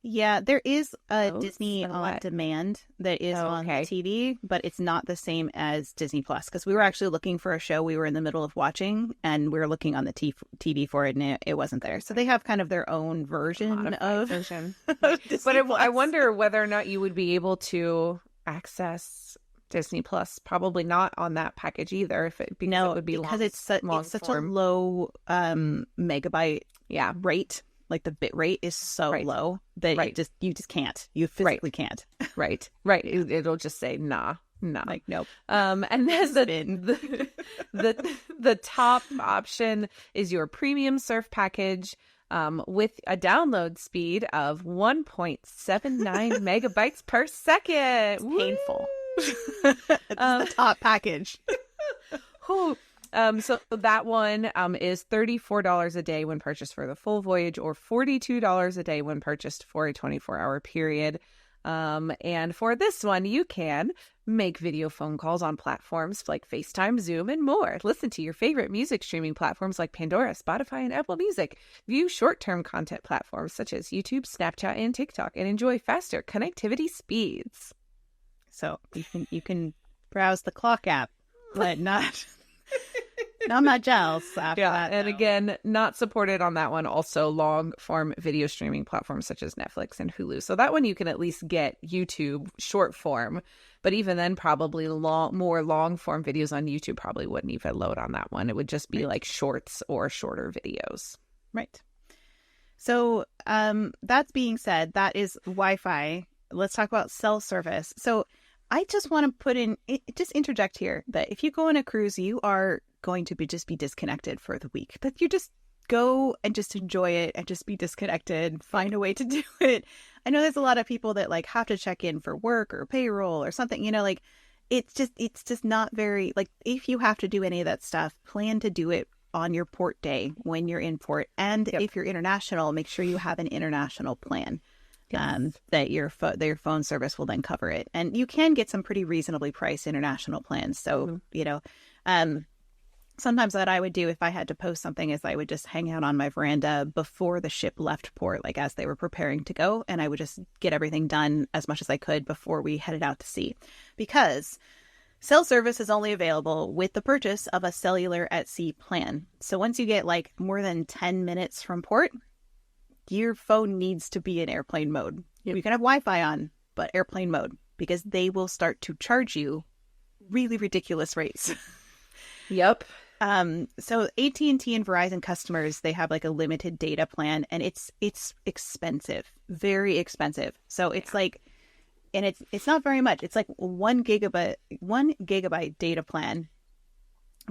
Yeah, there is a Oh, Disney so on what? Demand that is Oh, on okay. TV, but it's not the same as Disney Plus because we were actually looking for a show we were in the middle of watching, and we were looking on the TV for it, and it wasn't there. So they have kind of their own version Modified of, version. Right. of Disney But I Plus. wonder whether or not you would be able to access Disney Plus. Probably not on that package either, if it because it No, would be because long it's such a form. low megabyte Yeah, rate. Like the bit rate is so right, low that right, you just can't. You physically can't. right, right. It'll just say nah, nah. Like nope. And then Spin. the top option is your premium surf package. With a download speed of 1.79 megabytes per second. It's painful. It's the top package. Whew. So that one is $34 a day when purchased for the full voyage, or $42 a day when purchased for a 24-hour period. And for this one, you can make video phone calls on platforms like FaceTime, Zoom, and more. Listen to your favorite music streaming platforms like Pandora, Spotify, and Apple Music. View short-term content platforms such as YouTube, Snapchat, and TikTok, and enjoy faster connectivity speeds. So you can browse the clock app, but not much else after that. And though. again, not supported on that one. Also, long form video streaming platforms such as Netflix and Hulu. So that one you can at least get YouTube short form, but even then, probably more long form videos on YouTube probably wouldn't even load on that one. It would just be like shorts or shorter videos. Right. So that's being said, that is Wi-Fi. Let's talk about cell service. So I just want to just interject here that if you go on a cruise, you are going to just be disconnected for the week. That you just go and just enjoy it and just be disconnected, find a way to do it. I know there's a lot of people that like have to check in for work or payroll or something, like it's just not very, like, if you have to do any of that stuff, plan to do it on your port day when you're in port. And if you're international, make sure you have an international plan. Yes. That your phone service will then cover it. And you can get some pretty reasonably priced international plans. So, sometimes what I would do if I had to post something is I would just hang out on my veranda before the ship left port, like as they were preparing to go. And I would just get everything done as much as I could before we headed out to sea. Because cell service is only available with the purchase of a cellular at sea plan. So once you get like more than 10 minutes from port, your phone needs to be in airplane mode. Yep. You can have Wi-Fi on, but airplane mode, because they will start to charge you really ridiculous rates. Yep. So AT&T and Verizon customers, they have like a limited data plan, and it's expensive, very expensive. So it's like, and it's not very much. It's like 1 gigabyte data plan.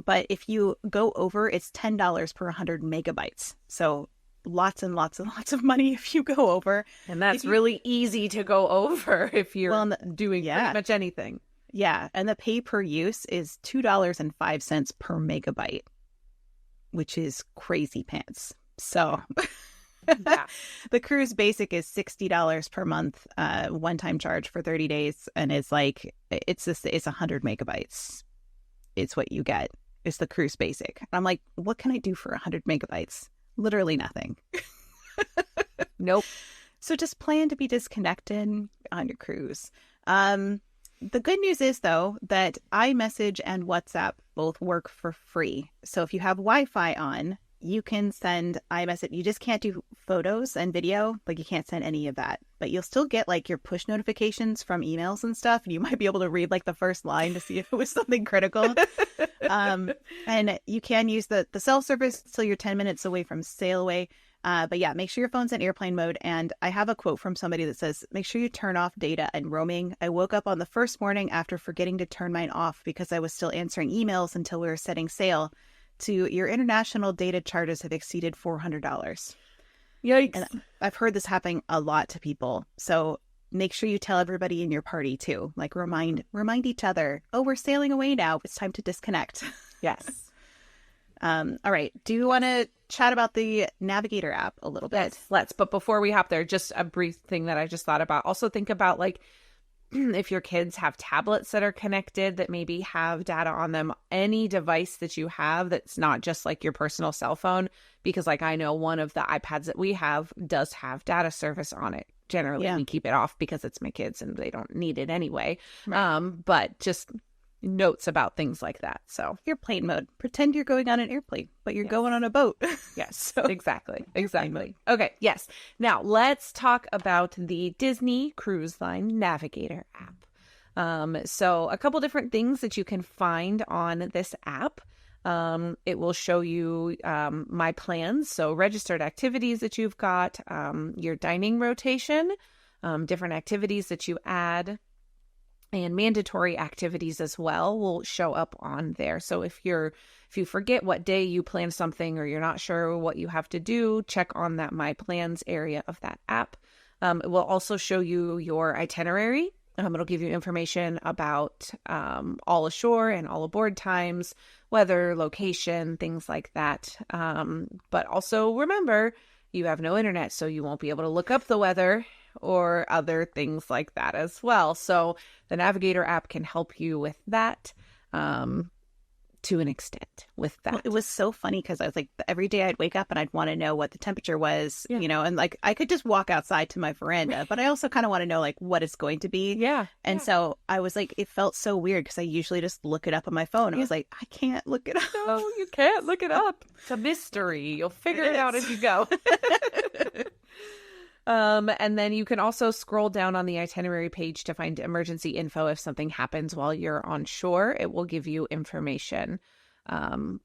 But if you go over, it's $10 per 100 megabytes. So lots and lots and lots of money if you go over. And that's really easy to go over if you're doing pretty much anything. Yeah. And the pay per use is $2.05 per megabyte, which is crazy pants. So the cruise basic is $60 per month, one-time charge for 30 days. And it's like, it's 100 megabytes. It's what you get. It's the cruise basic. And I'm like, what can I do for 100 megabytes? Literally nothing. Nope. So just plan to be disconnected on your cruise. The good news is, though, that iMessage and WhatsApp both work for free. So if you have Wi-Fi on, you can send iMessage. You just can't do photos and video. Like, you can't send any of that. But you'll still get, like, your push notifications from emails and stuff. And you might be able to read, like, the first line to see if it was something critical. And you can use the cell service till you're 10 minutes away from sail away. But yeah, make sure your phone's in airplane mode. And I have a quote from somebody that says, make sure you turn off data and roaming. I woke up on the first morning after forgetting to turn mine off because I was still answering emails until we were setting sail. To your international data charges have exceeded $400. Yikes. And I've heard this happening a lot to people. So make sure you tell everybody in your party too. Like remind each other, oh, we're sailing away now. It's time to disconnect. Yes. All right. Do you want to chat about the Navigator app a little bit? Let's. But before we hop there, just a brief thing that I just thought about. Also think about, like, if your kids have tablets that are connected that maybe have data on them, any device that you have that's not just like your personal cell phone, because like I know one of the iPads that we have does have data service on it. generally we keep it off because it's my kids and they don't need it anyway. Right. But just notes about things like that. So Airplane mode. Pretend you're going on an airplane, but you're going on a boat. yes, exactly. Okay, yes. Now let's talk about the Disney Cruise Line Navigator app. So a couple different things that you can find on this app. It will show you my plans, so registered activities that you've got, your dining rotation, different activities that you add, and mandatory activities as well will show up on there. So if you forget what day you plan something or you're not sure what you have to do, check on that My Plans area of that app. It will also show you your itinerary. It'll give you information about all ashore and all aboard times, weather, location, things like that. But also remember, you have no internet, so you won't be able to look up the weather or other things like that as well. So the Navigator app can help you with that to an extent with that. Well, it was so funny because I was like, every day I'd wake up and I'd want to know what the temperature was, and like I could just walk outside to my veranda, but I also kind of want to know like what it's going to be. Yeah. And so I was like, it felt so weird because I usually just look it up on my phone. I was like, I can't look it up. No, you can't look it up. It's a mystery. You'll figure it out as you go. And then you can also scroll down on the itinerary page to find emergency info. If something happens while you're on shore, it will give you information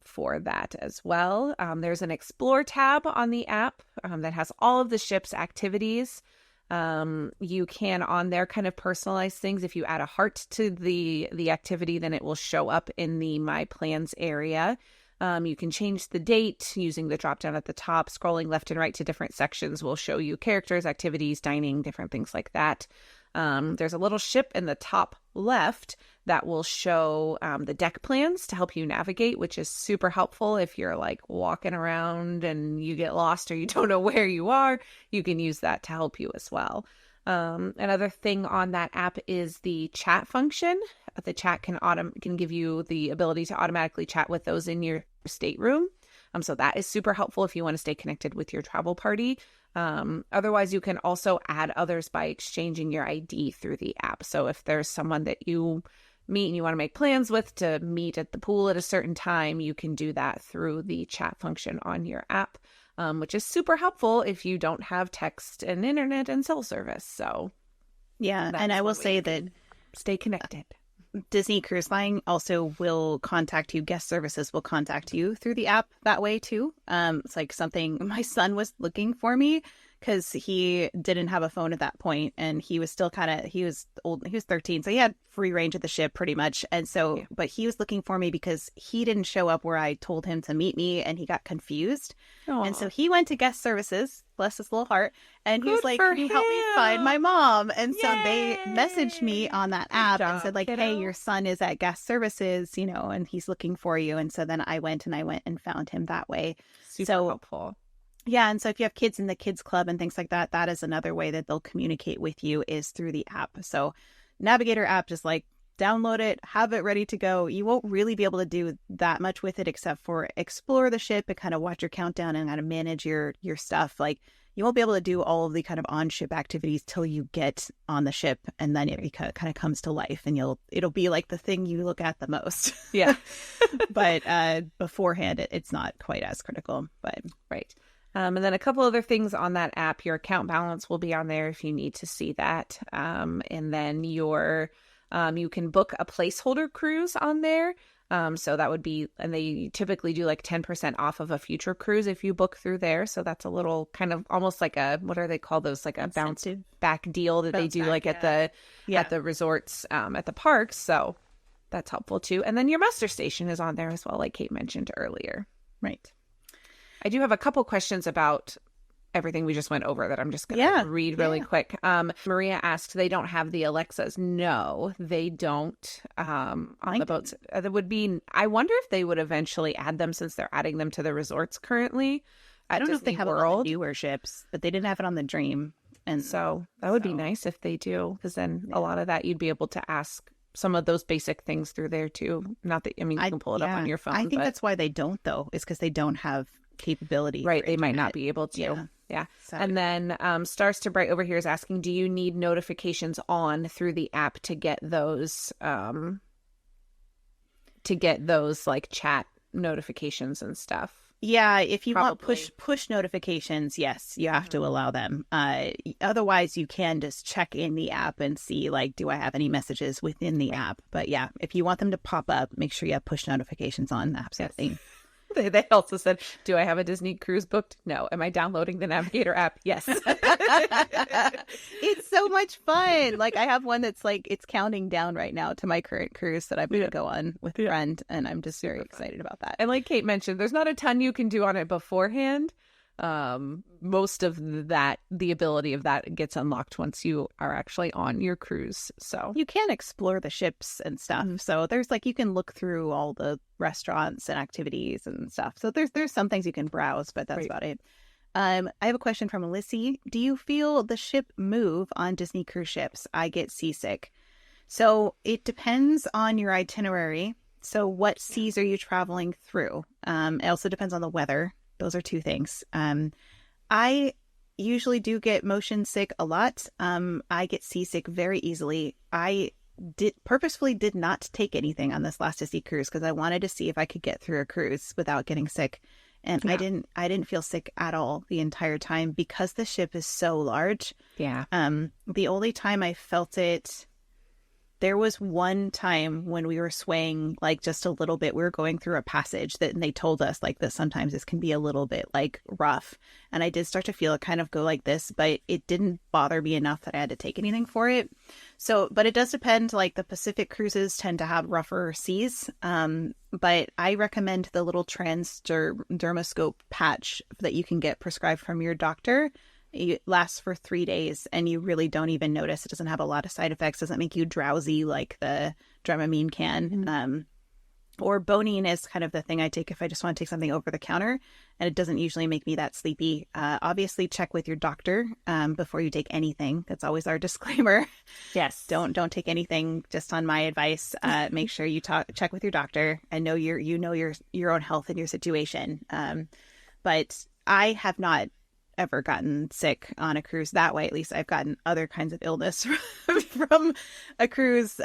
for that as well. There's an Explore tab on the app that has all of the ship's activities. You can on there kind of personalize things. If you add a heart to the activity, then it will show up in the My Plans area. You can change the date using the drop down at the top. Scrolling left and right to different sections will show you characters, activities, dining, different things like that. There's a little ship in the top left that will show the deck plans to help you navigate, which is super helpful if you're like walking around and you get lost or you don't know where you are. You can use that to help you as well. Another thing on that app is the chat function. The chat can give you the ability to automatically chat with those in your stateroom. So that is super helpful if you want to stay connected with your travel party. Otherwise, you can also add others by exchanging your ID through the app. So if there's someone that you meet and you want to make plans with to meet at the pool at a certain time, you can do that through the chat function on your app. Which is super helpful if you don't have text and internet and cell service. So, yeah, and I will say that stay connected. Disney Cruise Line also will contact you. Guest services will contact you through the app that way too. It's like something my son was looking for me because he didn't have a phone at that point, and he was still he was old. He was 13, so he had free range of the ship pretty much. And so, but he was looking for me because he didn't show up where I told him to meet me, and he got confused. Aww. And so he went to guest services, bless his little heart, and he was like, "Can you help me find my mom?" And so they messaged me on that app and said like, "Hey, your son is at guest services, and he's looking for you." And so then I went and found him that way. Super helpful. Yeah, and so if you have kids in the kids club and things like that, that is another way that they'll communicate with you is through the app. So Navigator app, just like download it, have it ready to go. You won't really be able to do that much with it except for explore the ship and kind of watch your countdown and kind of manage your stuff. Like you won't be able to do all of the kind of on-ship activities till you get on the ship, and then it kind of comes to life, and it'll be like the thing you look at the most. Yeah. But beforehand, it's not quite as critical. But right. And then a couple other things on that app. Your account balance will be on there if you need to see that. And then you can book a placeholder cruise on there. So that would be, and they typically do like 10% off of a future cruise if you book through there. So that's a little kind of almost like what are they called? Those like a bounce back deal that they do like at the resorts, at the parks. So that's helpful too. And then your muster station is on there as well, like Kate mentioned earlier. Right. I do have a couple questions about everything we just went over that I'm just going to read really quick. Maria asked, they don't have the Alexas. No, they don't. On the boats. That would be, I wonder if they would eventually add them since they're adding them to the resorts currently. I don't know if they have it on the newer ships, but they didn't have it on the Dream. And so that would be nice if they do, because then a lot of that you'd be able to ask some of those basic things through there too. Not that, you can pull it up on your phone. I think that's why they don't though, is because they don't have capability. Right. They might not be able to. Yeah. So, And then Stars to Bright over here is asking, do you need notifications on through the app to get those like chat notifications and stuff? yeah, if you want Probably. push notifications, yes, you have to allow them. Otherwise, you can just check in the app and see, like, do I have any messages within the app? But yeah, if you want them to pop up, make sure you have push notifications on. Absolutely. Yes. They also said, do I have a Disney cruise booked? No. Am I downloading the Navigator app? Yes. It's so much fun. Like, I have one that's like, it's counting down right now to my current cruise that I'm going to go on with a friend. And I'm just very excited about that. And like Kate mentioned, there's not a ton you can do on it beforehand. Most of that, the ability of that gets unlocked once you are actually on your cruise. So you can explore the ships and stuff. So there's like, you can look through all the restaurants and activities and stuff. So there's some things you can browse, but that's about it. I have a question from Lissy. Do you feel the ship move on Disney cruise ships? I get seasick. So it depends on your itinerary. So what seas are you traveling through? It also depends on the weather. Those are two things. I usually do get motion sick a lot. I get seasick very easily. I purposefully did not take anything on this last Disney cruise because I wanted to see if I could get through a cruise without getting sick. And I didn't feel sick at all the entire time because the ship is so large. yeah. The only time I felt it, there was one time when we were swaying like just a little bit. We were going through a passage and they told us like that sometimes this can be a little bit like rough. And I did start to feel it kind of go like this, but it didn't bother me enough that I had to take anything for it. So, but it does depend. Like the Pacific cruises tend to have rougher seas. But I recommend the little transdermoscope patch that you can get prescribed from your doctor. It lasts for 3 days and you really don't even notice. It doesn't have a lot of side effects. Doesn't make you drowsy like the Dramamine can. Or Bonine is kind of the thing I take if I just want to take something over the counter, and it doesn't usually make me that sleepy. Obviously, check with your doctor before you take anything. That's always our disclaimer. Yes. Don't take anything just on my advice. Make sure you check with your doctor and know your own health and your situation. But I have not ever gotten sick on a cruise that way. At least I've gotten other kinds of illness from a cruise,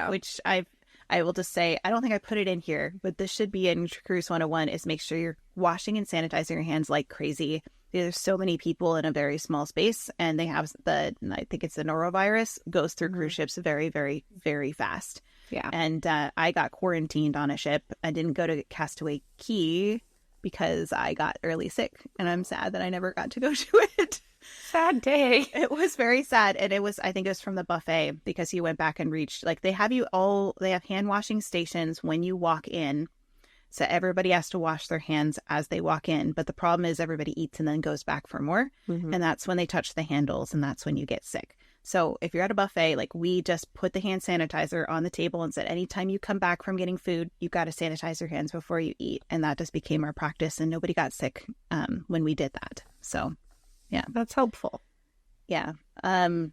which I will just say, I don't think I put it in here, but this should be in Cruise 101, is make sure you're washing and sanitizing your hands like crazy. There's so many people in a very small space, and they have I think it's the norovirus, goes through cruise ships very, very, very fast. Yeah. And I got quarantined on a ship. I didn't go to Castaway Key because I got early sick, and I'm sad that I never got to go to it. Sad day. It was very sad. And I think it was from the buffet, because you went back and reached, like, they have hand washing stations when you walk in. So everybody has to wash their hands as they walk in. But the problem is everybody eats and then goes back for more. And that's when they touch the handles, and that's when you get sick. So if you're at a buffet, like, we just put the hand sanitizer on the table and said, anytime you come back from getting food, you've got to sanitize your hands before you eat. And that just became our practice, and nobody got sick when we did that. So yeah, that's helpful. Yeah. I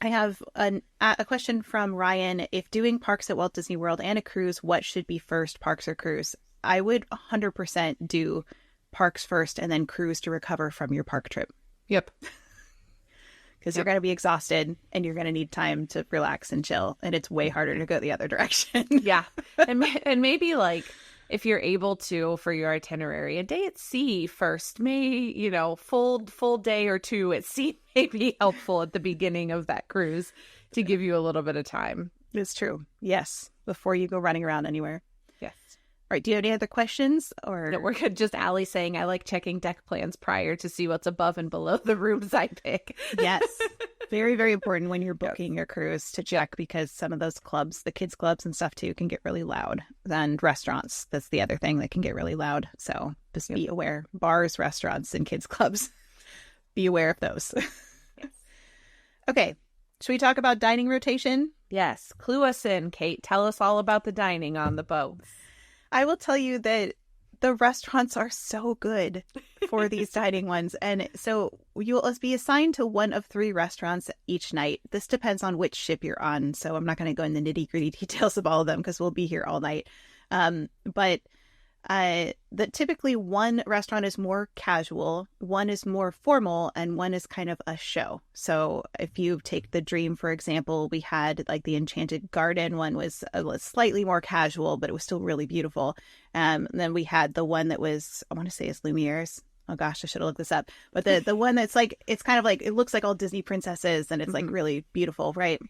have a question from Ryan. If doing parks at Walt Disney World and a cruise, what should be first, parks or cruise? I would 100% do parks first and then cruise to recover from your park trip. Yep. Because you're going to be exhausted and you're going to need time to relax and chill. And it's way harder to go the other direction. Yeah. And maybe, like, if you're able to, for your itinerary, a day at sea first may, full day or two at sea may be helpful at the beginning of that cruise to give you a little bit of time. It's true. Yes. Before you go running around anywhere. Yes. All right. Do you have any other questions? Or no, we're good. Just Allie saying, I like checking deck plans prior to see what's above and below the rooms I pick. Yes. Very, very important when you're booking your cruise to check, because some of those clubs, the kids clubs and stuff too, can get really loud. And restaurants, that's the other thing that can get really loud. So just be aware. Bars, restaurants, and kids clubs. Be aware of those. Yes. Okay. Should we talk about dining rotation? Yes. Clue us in, Kate. Tell us all about the dining on the boat. I will tell you that the restaurants are so good for these dining ones. And so you'll be assigned to one of 3 restaurants each night. This depends on which ship you're on. So I'm not going to go in the nitty gritty details of all of them because we'll be here all night. But that typically one restaurant is more casual, one is more formal, and one is kind of a show. So if you take the Dream, for example, we had like the Enchanted Garden one was slightly more casual, but it was still really beautiful. And then we had the one that was, I want to say it's Lumiere's. Oh gosh, I should have looked this up. But the one that's like, it's kind of like, it looks like all Disney princesses and it's like really beautiful, right?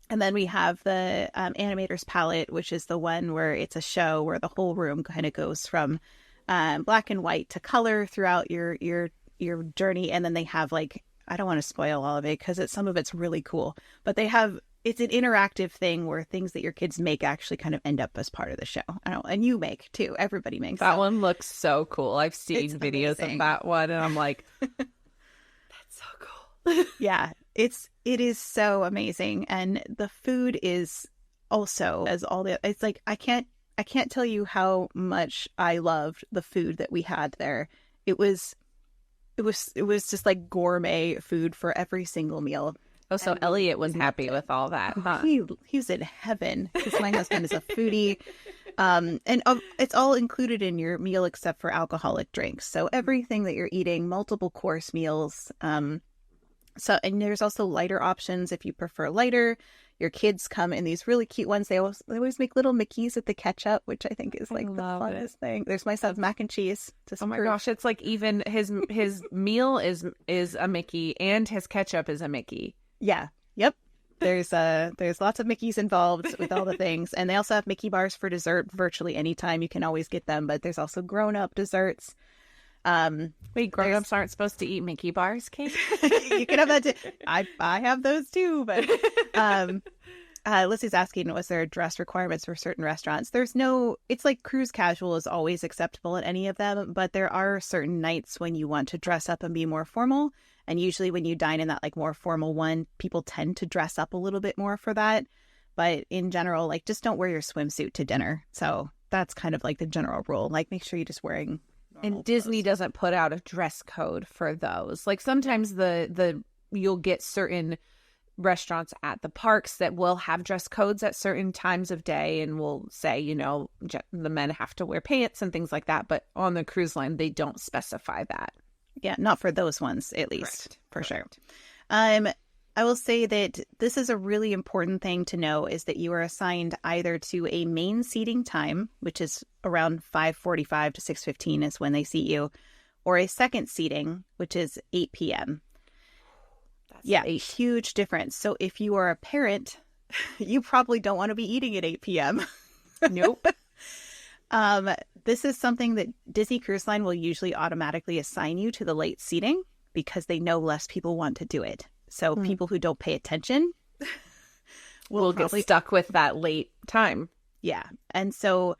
And then we have the Animator's Palette, which is the one where it's a show where the whole room kind of goes from black and white to color throughout your journey. And then they have like, I don't want to spoil all of it because some of it's really cool, but it's an interactive thing where things that your kids make actually kind of end up as part of the show. I don't know, and you make too. Everybody makes. That one looks so cool. I've seen videos of that one, and I'm like, that's so cool. Yeah, it is so amazing, and the food is also it's like I can't tell you how much I loved the food that we had there. It was just like gourmet food for every single meal. Oh, so Elliot was happy with all that, huh? He's in heaven because my husband is a foodie. And it's all included in your meal except for alcoholic drinks. So everything that you're eating, multiple course meals. And there's also lighter options if you prefer lighter. Your kids come in these really cute ones. They always make little Mickeys with the ketchup, which I think is like the funnest thing. There's my son's mac and cheese. Oh my gosh, it's like even his meal is a Mickey and his ketchup is a Mickey. Yeah. Yep. There's lots of Mickeys involved with all the things. And they also have Mickey bars for dessert virtually anytime. You can always get them, but there's also grown-up desserts. Wait, grown-ups aren't supposed to eat Mickey bars, Kate? You can have that too. I have those too, but Lissy's asking, was there dress requirements for certain restaurants? It's like cruise casual is always acceptable at any of them, but there are certain nights when you want to dress up and be more formal. And usually when you dine in that like more formal one, people tend to dress up a little bit more for that. But in general, like just don't wear your swimsuit to dinner. So that's kind of like the general rule. Like make sure you're just wearing normal And Disney clothes. doesn't put out a dress code for those. Like sometimes you'll get certain restaurants at the parks that will have dress codes at certain times of day and will say, the men have to wear pants and things like that. But on the cruise line, they don't specify that. Yeah, not for those ones, at least, Correct. Sure. I will say that this is a really important thing to know is that you are assigned either to a main seating time, which is around 5:45 to 6:15 is when they seat you, or a second seating, which is 8 p.m. That's a huge difference. So if you are a parent, you probably don't want to be eating at 8 p.m. Nope. This is something that Disney Cruise Line will usually automatically assign you to the late seating because they know less people want to do it. So people who don't pay attention will get stuck with that late time. Yeah. And so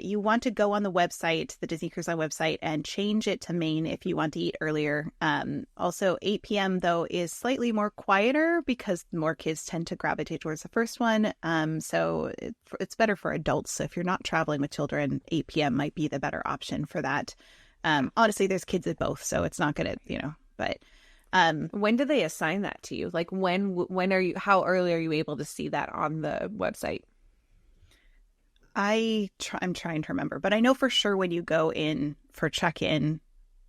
you want to go on the website, the Disney Cruise Line website, and change it to main if you want to eat earlier. Also, 8 p.m., though, is slightly more quieter because more kids tend to gravitate towards the first one. So it's better for adults. So if you're not traveling with children, 8 p.m. might be the better option for that. Honestly, there's kids at both, so it's not going to, but... when do they assign that to you? Like how early are you able to see that on the website? I'm trying to remember, but I know for sure when you go in for check-in,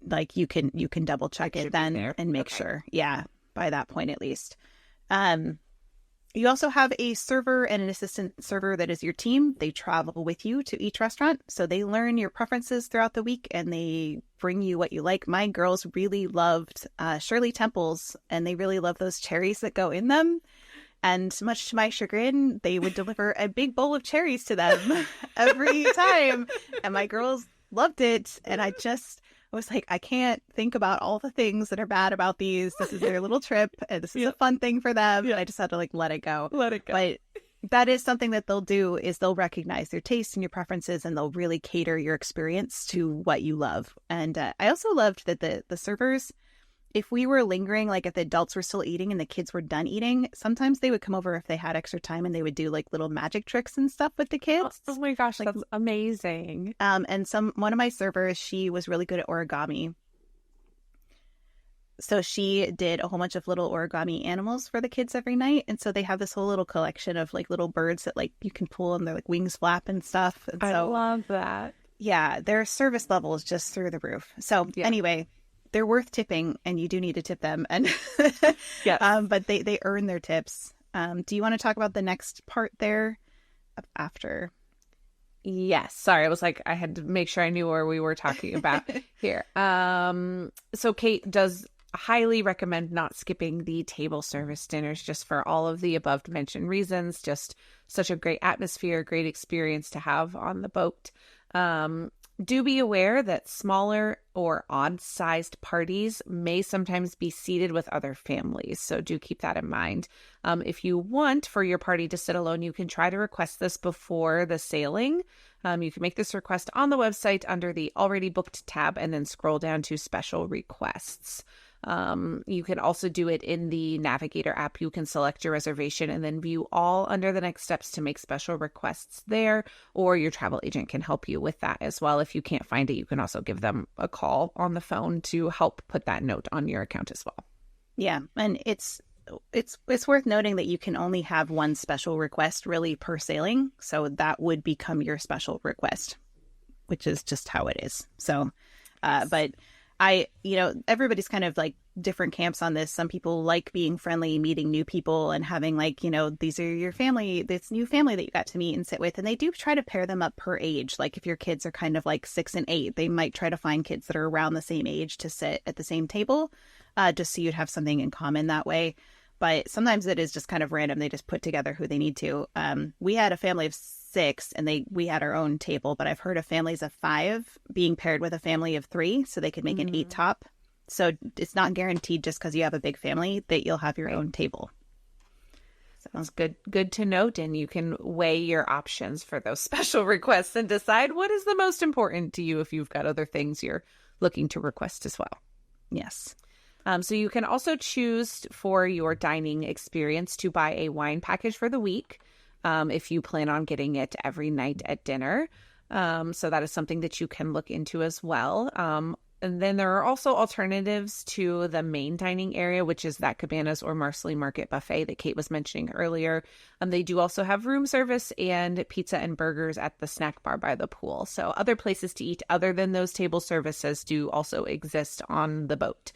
like you can double check it then and make sure. Yeah. By that point, at least. You also have a server and an assistant server that is your team. They travel with you to each restaurant. So they learn your preferences throughout the week and they bring you what you like. My girls really loved Shirley Temples and they really love those cherries that go in them. And much to my chagrin, they would deliver a big bowl of cherries to them every time. And my girls loved it. And I was like, I can't think about all the things that are bad about these. This is their little trip. And this is a fun thing for them. Yeah. I just had to let it go. Let it go. But that is something that they'll do is they'll recognize your taste and your preferences and they'll really cater your experience to what you love. And I also loved that the servers, if we were lingering, like if the adults were still eating and the kids were done eating, sometimes they would come over if they had extra time and they would do little magic tricks and stuff with the kids. Oh my gosh, that's amazing. And one of my servers, she was really good at origami. So she did a whole bunch of little origami animals for the kids every night. And so they have this whole little collection of little birds that you can pull and their wings flap and stuff. And I love that. Yeah, their service level is just through the roof. So anyway, they're worth tipping, and you do need to tip them. And but they earn their tips. Do you want to talk about the next part there after? Yes. Sorry, I was like, I had to make sure I knew where we were talking about here. So Kate does highly recommend not skipping the table service dinners just for all of the above mentioned reasons. Just such a great atmosphere, great experience to have on the boat. Do be aware that smaller or odd-sized parties may sometimes be seated with other families, so do keep that in mind. If you want for your party to sit alone, you can try to request this before the sailing. You can make this request on the website under the Already Booked tab and then scroll down to Special Requests. You can also do it in the Navigator app. You can select your reservation and then view all under the next steps to make special requests there, or your travel agent can help you with that as well. If you can't find it, you can also give them a call on the phone to help put that note on your account as well. Yeah, and it's worth noting that you can only have one special request really per sailing, so that would become your special request, which is just how it is. So, but everybody's kind of like different camps on this. Some people like being friendly, meeting new people and having like, these are your family, this new family that you got to meet and sit with. And they do try to pair them up per age. Like if your kids are kind of like 6 and 8, they might try to find kids that are around the same age to sit at the same table, just so you'd have something in common that way. But sometimes it is just kind of random. They just put together who they need to. We had a family of 6 and we had our own table, but I've heard of families of 5 being paired with a family of 3 so they could make an 8 top. So it's not guaranteed just because you have a big family that you'll have your own table. Sounds good. Good to note, and you can weigh your options for those special requests and decide what is the most important to you if you've got other things you're looking to request as well. Yes. So you can also choose for your dining experience to buy a wine package for the week if you plan on getting it every night at dinner. So that is something that you can look into as well. And then there are also alternatives to the main dining area, which is that Cabanas or Marsley Market buffet that Kate was mentioning earlier. They do also have room service and pizza and burgers at the snack bar by the pool. So other places to eat other than those table services do also exist on the boat.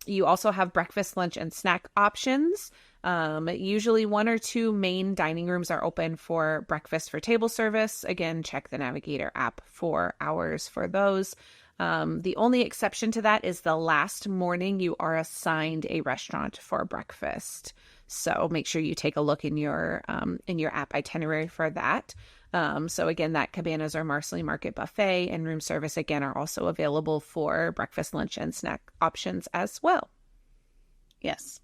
You also have breakfast, lunch, and snack options. Usually 1 or 2 main dining rooms are open for breakfast for table service. Again, check the Navigator app for hours for those. The only exception to that is the last morning you are assigned a restaurant for breakfast. So make sure you take a look in your app itinerary for that. So again, that Cabanas or Marsley Market buffet and room service again are also available for breakfast, lunch, and snack options as well. Yes.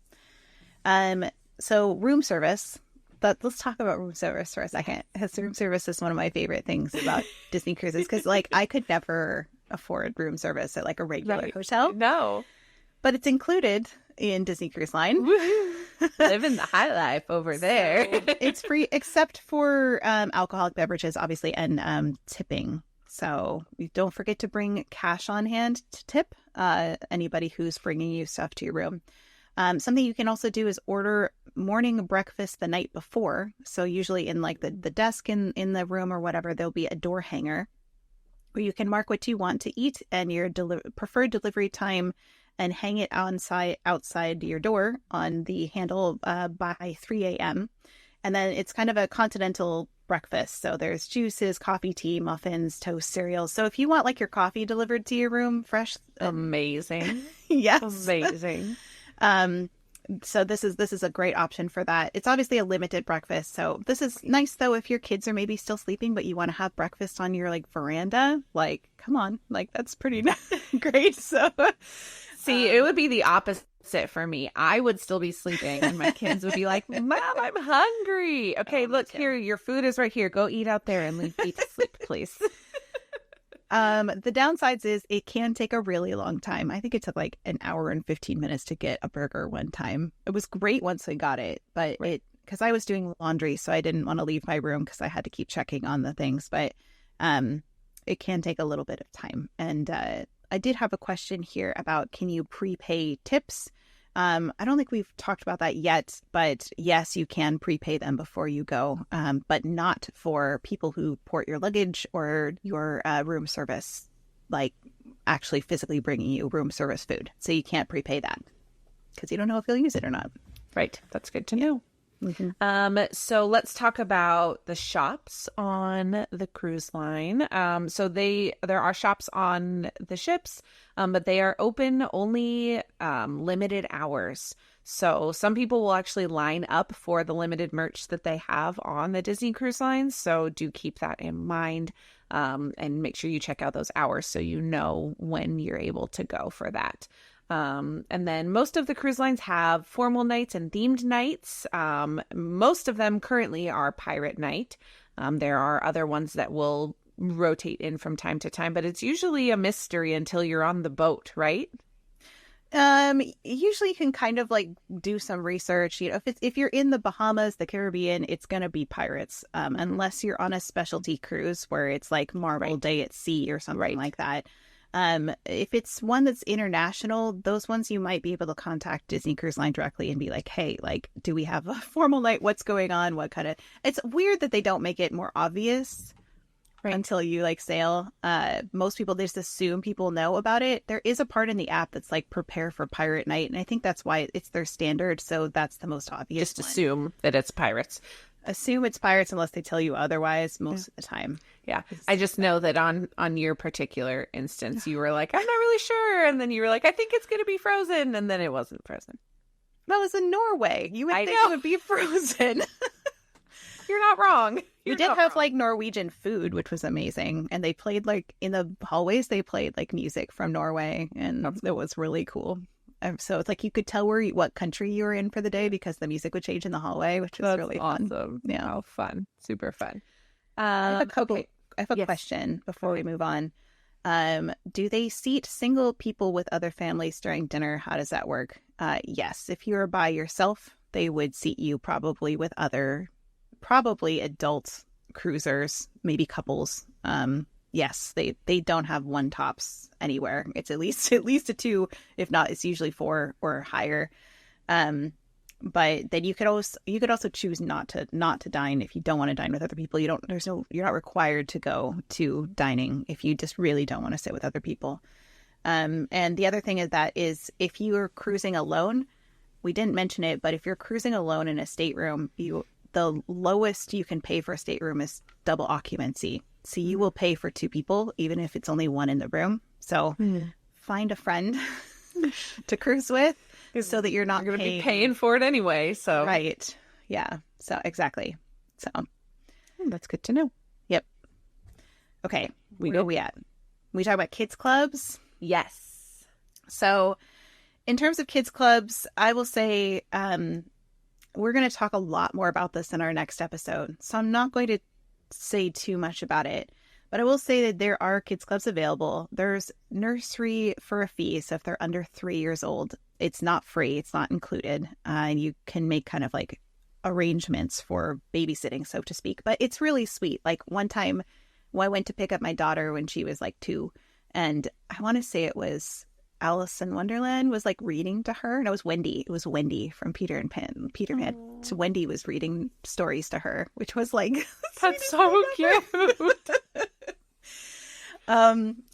So room service. Let's talk about room service for a second. Because room service is one of my favorite things about Disney cruises. Because like I could never afford room service at like a regular hotel. No. But it's included in Disney Cruise Line. Living the high life over there. So it's free except for alcoholic beverages, obviously, and tipping. So don't forget to bring cash on hand to tip anybody who's bringing you stuff to your room. Something you can also do is order morning breakfast the night before. So usually in like the desk in the room or whatever, there'll be a door hanger where you can mark what you want to eat and your preferred delivery time and hang it outside your door on the handle by 3 a.m. And then it's kind of a continental breakfast. So there's juices, coffee, tea, muffins, toast, cereals. So if you want like your coffee delivered to your room fresh. Amazing. Yes. Amazing. So this is a great option for that. It's obviously a limited breakfast. So this is nice though if your kids are maybe still sleeping, but you want to have breakfast on your like veranda. Like, come on, like that's pretty great. So see, it would be the opposite for me. I would still be sleeping and my kids would be like, Mom, I'm hungry. Okay, look here, your food is right here. Go eat out there and leave me to sleep, please. The downsides is it can take a really long time. I think it took like an hour and 15 minutes to get a burger one time. It was great once we got it, but because I was doing laundry, so I didn't want to leave my room because I had to keep checking on the things, but it can take a little bit of time. And I did have a question here about can you prepay tips? I don't think we've talked about that yet, but yes, you can prepay them before you go, but not for people who port your luggage or your room service, like actually physically bringing you room service food. So you can't prepay that because you don't know if you'll use it or not. Right. That's good to know. Mm-hmm. So let's talk about the shops on the cruise line. So there are shops on the ships, but they are open only limited hours. So some people will actually line up for the limited merch that they have on the Disney Cruise Lines. So do keep that in mind, and make sure you check out those hours so you know when you're able to go for that. And then most of the cruise lines have formal nights and themed nights. Most of them currently are pirate night. There are other ones that will rotate in from time to time, but it's usually a mystery until you're on the boat, right? Usually you can kind of like do some research. You know, if you're in the Bahamas, the Caribbean, it's gonna be pirates. Unless you're on a specialty cruise where it's like Marvel Day at Sea or something like that. If it's one that's international, those ones you might be able to contact Disney Cruise Line directly and be like, hey, like, do we have a formal night? What's going on? What kind of... It's weird that they don't make it more obvious until you like sail. Most people, they just assume people know about it. There is a part in the app that's like prepare for pirate night. And I think that's why it's their standard. So that's the most obvious. Just assume that it's pirates. Assume it's pirates unless they tell you otherwise most of the time. Yeah. I just know that on your particular instance, you were like, I'm not really sure. And then you were like, I think it's going to be frozen. And then it wasn't frozen. That was in Norway. You would think it would be frozen. You're not wrong. We did have like Norwegian food, which was amazing. And they played like in the hallways, they played like music from Norway. And it was really cool. So it's like you could tell what country you were in for the day because the music would change in the hallway, which was really awesome. Fun. Yeah, how fun. Super fun. I have a question before we move on. Do they seat single people with other families during dinner? How does that work? Yes. If you're by yourself, they would seat you probably with probably adult cruisers, maybe couples. Yes, they don't have one tops anywhere. It's at least a two. If not, it's usually four or higher. But then you could also choose not to dine if you don't want to dine with other people. You're not required to go to dining if you just really don't want to sit with other people. And the other thing is if you're cruising alone, we didn't mention it, but if you're cruising alone in a stateroom, the lowest you can pay for a stateroom is double occupancy. So you will pay for two people, even if it's only one in the room. So find a friend to cruise with so that you're not going to be paying for it anyway. So right. Yeah. So exactly. So that's good to know. Yep. Okay. Where are we at? We talk about kids clubs. Yes. So in terms of kids clubs, I will say we're going to talk a lot more about this in our next episode. So I'm not going to say too much about it, but I will say that there are kids clubs available. There's nursery for a fee. So if they're under 3 years old, it's not free. It's not included. And you can make kind of like arrangements for babysitting, so to speak. But it's really sweet. Like one time I went to pick up my daughter when she was like 2, and I want to say it was Alice in Wonderland was like reading to her. And it was Wendy. It was Wendy from Peter Pan. So Wendy was reading stories to her, which was like... That's so cute.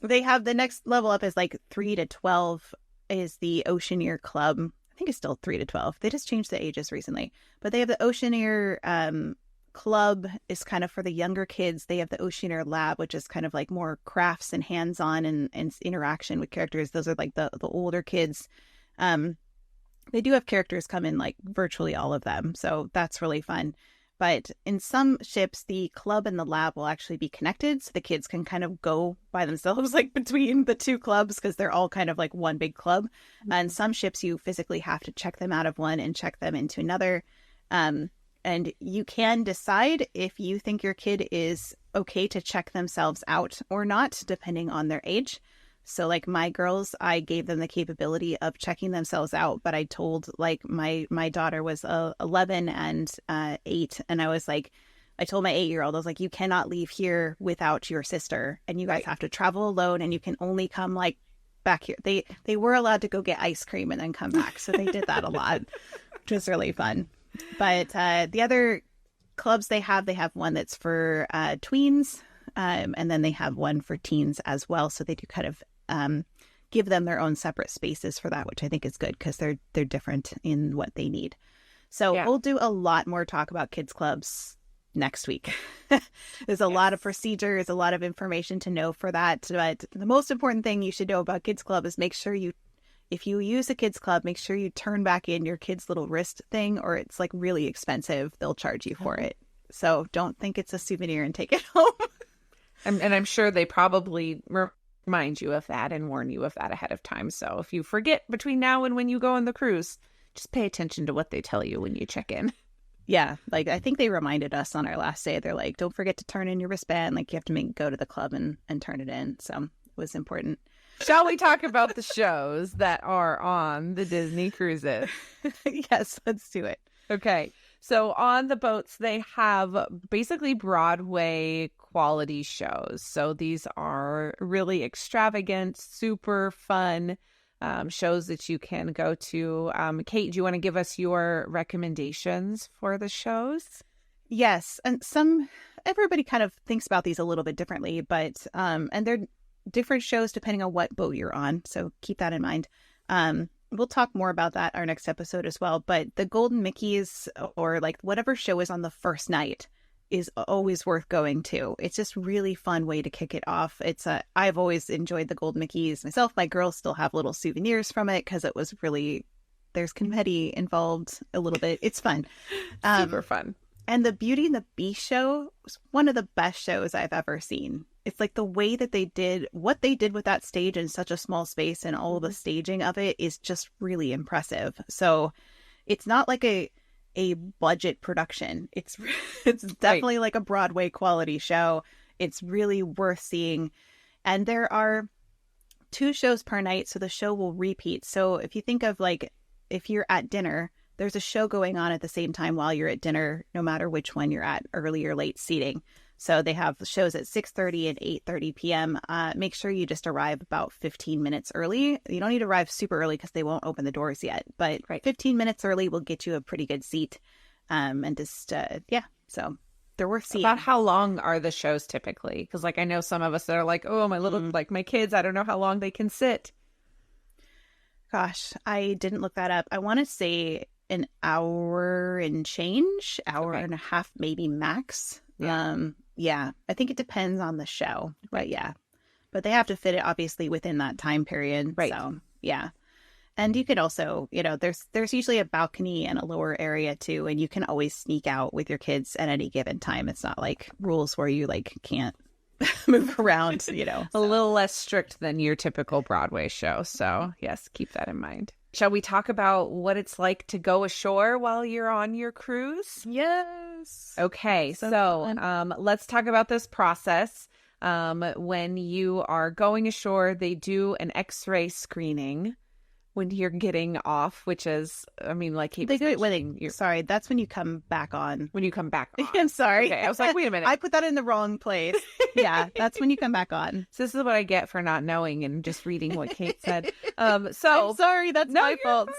They have the next level up is like 3 to 12 is the Oceaneer Club. I think it's still 3 to 12. They just changed the ages recently. But they have the Oceaneer Club is kind of for the younger kids. They have the Oceaneer Lab, which is kind of like more crafts and hands-on and interaction with characters. Those are like the older kids. They do have characters come in, like virtually all of them. So that's really fun. But in some ships, the club and the lab will actually be connected. So the kids can kind of go by themselves, like between the two clubs, because they're all kind of like one big club. And some ships, you physically have to check them out of one and check them into another. And you can decide if you think your kid is okay to check themselves out or not, depending on their age. So like my girls, I gave them the capability of checking themselves out, but I told like my daughter was 11 and 8. And I told my 8-year-old, I was like, you cannot leave here without your sister, and you guys have to travel alone, and you can only come like back here. They were allowed to go get ice cream and then come back. So they did that a lot, which was really fun. But the other clubs they have one that's for tweens, and then they have one for teens as well. So they do kind of give them their own separate spaces for that, which I think is good because they're different in what they need. So we'll do a lot more talk about kids clubs next week. There's a lot of procedures, a lot of information to know for that. But the most important thing you should know about kids club is make sure if you use a kids club, make sure you turn back in your kid's little wrist thing, or it's like really expensive. They'll charge you for it. So don't think it's a souvenir and take it home. And I'm sure they probably remind you of that and warn you of that ahead of time. So if you forget between now and when you go on the cruise, just pay attention to what they tell you when you check in. Yeah, like I think they reminded us on our last day. They're like, don't forget to turn in your wristband. Like you have to go to the club and turn it in. So it was important. Shall we talk about the shows that are on the Disney cruises? Yes, let's do it. Okay. So on the boats, they have basically Broadway quality shows. So these are really extravagant, super fun shows that you can go to. Kate, do you want to give us your recommendations for the shows? Yes. And everybody kind of thinks about these a little bit differently, but, and they're different shows depending on what boat you're on. So keep that in mind. We'll talk more about that our next episode as well. But the Golden Mickeys or like whatever show is on the first night is always worth going to. It's just really fun way to kick it off. I've always enjoyed the Golden Mickeys myself. My girls still have little souvenirs from it because it was really, there's confetti involved a little bit. It's fun. Super fun. And the Beauty and the Beast show was one of the best shows I've ever seen. It's like the way that what they did with that stage in such a small space and all the staging of it is just really impressive. So it's not like a budget production. It's definitely like a Broadway quality show. It's really worth seeing. And there are 2 shows per night, so the show will repeat. So if you think of like, if you're at dinner, there's a show going on at the same time while you're at dinner, no matter which one you're at, early or late seating. So they have shows at 6:30 and 8:30 p.m. Make sure you just arrive about 15 minutes early. You don't need to arrive super early because they won't open the doors yet. But 15 minutes early will get you a pretty good seat. And just, so they're worth seeing. About how long are the shows typically? Because like I know some of us that are like, oh, my little, like my kids, I don't know how long they can sit. Gosh, I didn't look that up. I want to say an hour and change, hour and a half, maybe max. Yeah, I think it depends on the show, but but they have to fit it obviously within that time period. Right. So yeah. And you could also, there's usually a balcony and a lower area too. And you can always sneak out with your kids at any given time. It's not like rules where you like can't move around, So. A little less strict than your typical Broadway show. So yes, keep that in mind. Shall we talk about what it's like to go ashore while you're on your cruise? Yes. Okay, so let's talk about this process. When you are going ashore, they do an X-ray screening when you're getting off, which is, I mean, like they do it sorry, that's when you come back on. When you come back on. I'm sorry. Okay, I was like, wait a minute. I put that in the wrong place. Yeah, that's when you come back on. So this is what I get for not knowing and just reading what Kate said. I'm sorry, that's my fault.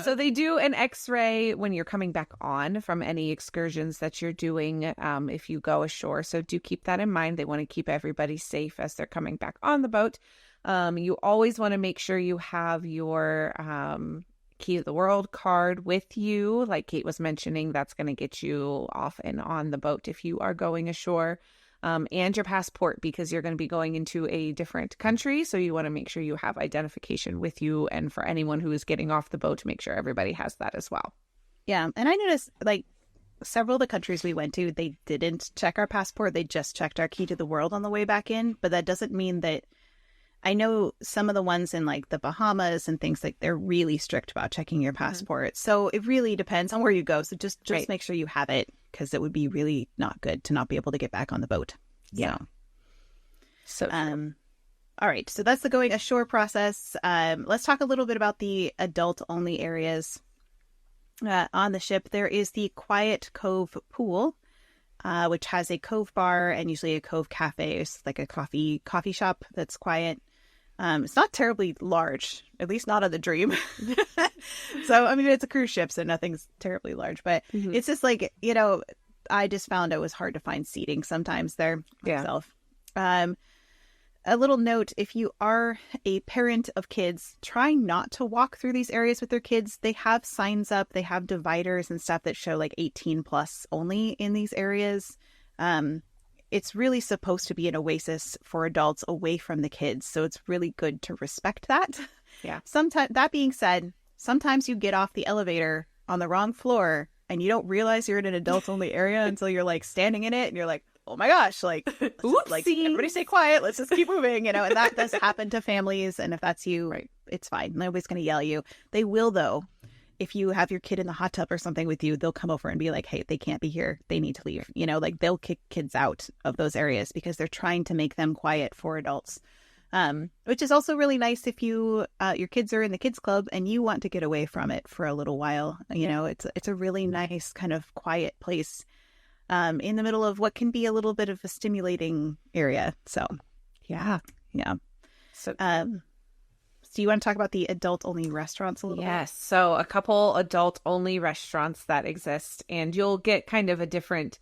So they do an X-ray when you're coming back on from any excursions that you're doing if you go ashore. So do keep that in mind. They want to keep everybody safe as they're coming back on the boat. You always want to make sure you have your Key to the World card with you. Like Kate was mentioning, that's going to get you off and on the boat if you are going ashore. And your passport, because you're going to be going into a different country. So you want to make sure you have identification with you. And for anyone who is getting off the boat, to make sure everybody has that as well. Yeah. And I noticed like several of the countries we went to, they didn't check our passport. They just checked our Key to the World on the way back in. But that doesn't mean that I know some of the ones in like the Bahamas and things like they're really strict about checking your passport. Mm-hmm. So it really depends on where you go. So just make sure you have it, because it would be really not good to not be able to get back on the boat. Yeah. So all right. So that's the going ashore process. Let's talk a little bit about the adult only areas on the ship. There is the Quiet Cove pool, which has a cove bar and usually a cove cafe. It's like a coffee shop that's quiet. It's not terribly large, at least not on the Dream. So, I mean, it's a cruise ship, so nothing's terribly large, but it's just like, I just found it was hard to find seating sometimes there myself. A little note, if you are a parent of kids, try not to walk through these areas with their kids. They have signs up, they have dividers and stuff that show like 18 plus only in these areas. It's really supposed to be an oasis for adults away from the kids. So it's really good to respect that. Yeah. Sometimes, that being said, sometimes you get off the elevator on the wrong floor and you don't realize you're in an adult only area until you're like standing in it and you're like, oh my gosh, like, like everybody stay quiet. Let's just keep moving, and that does happen to families. And if that's you, it's fine. Nobody's going to yell at you. They will, though. If you have your kid in the hot tub or something with you, they'll come over and be like, hey, they can't be here. They need to leave. Like they'll kick kids out of those areas because they're trying to make them quiet for adults. Which is also really nice if you your kids are in the kids club and you want to get away from it for a little while. It's a really nice kind of quiet place in the middle of what can be a little bit of a stimulating area. So, yeah. So, do you want to talk about the adult-only restaurants a little bit? Yes. So, a couple adult-only restaurants that exist, and you'll get kind of a different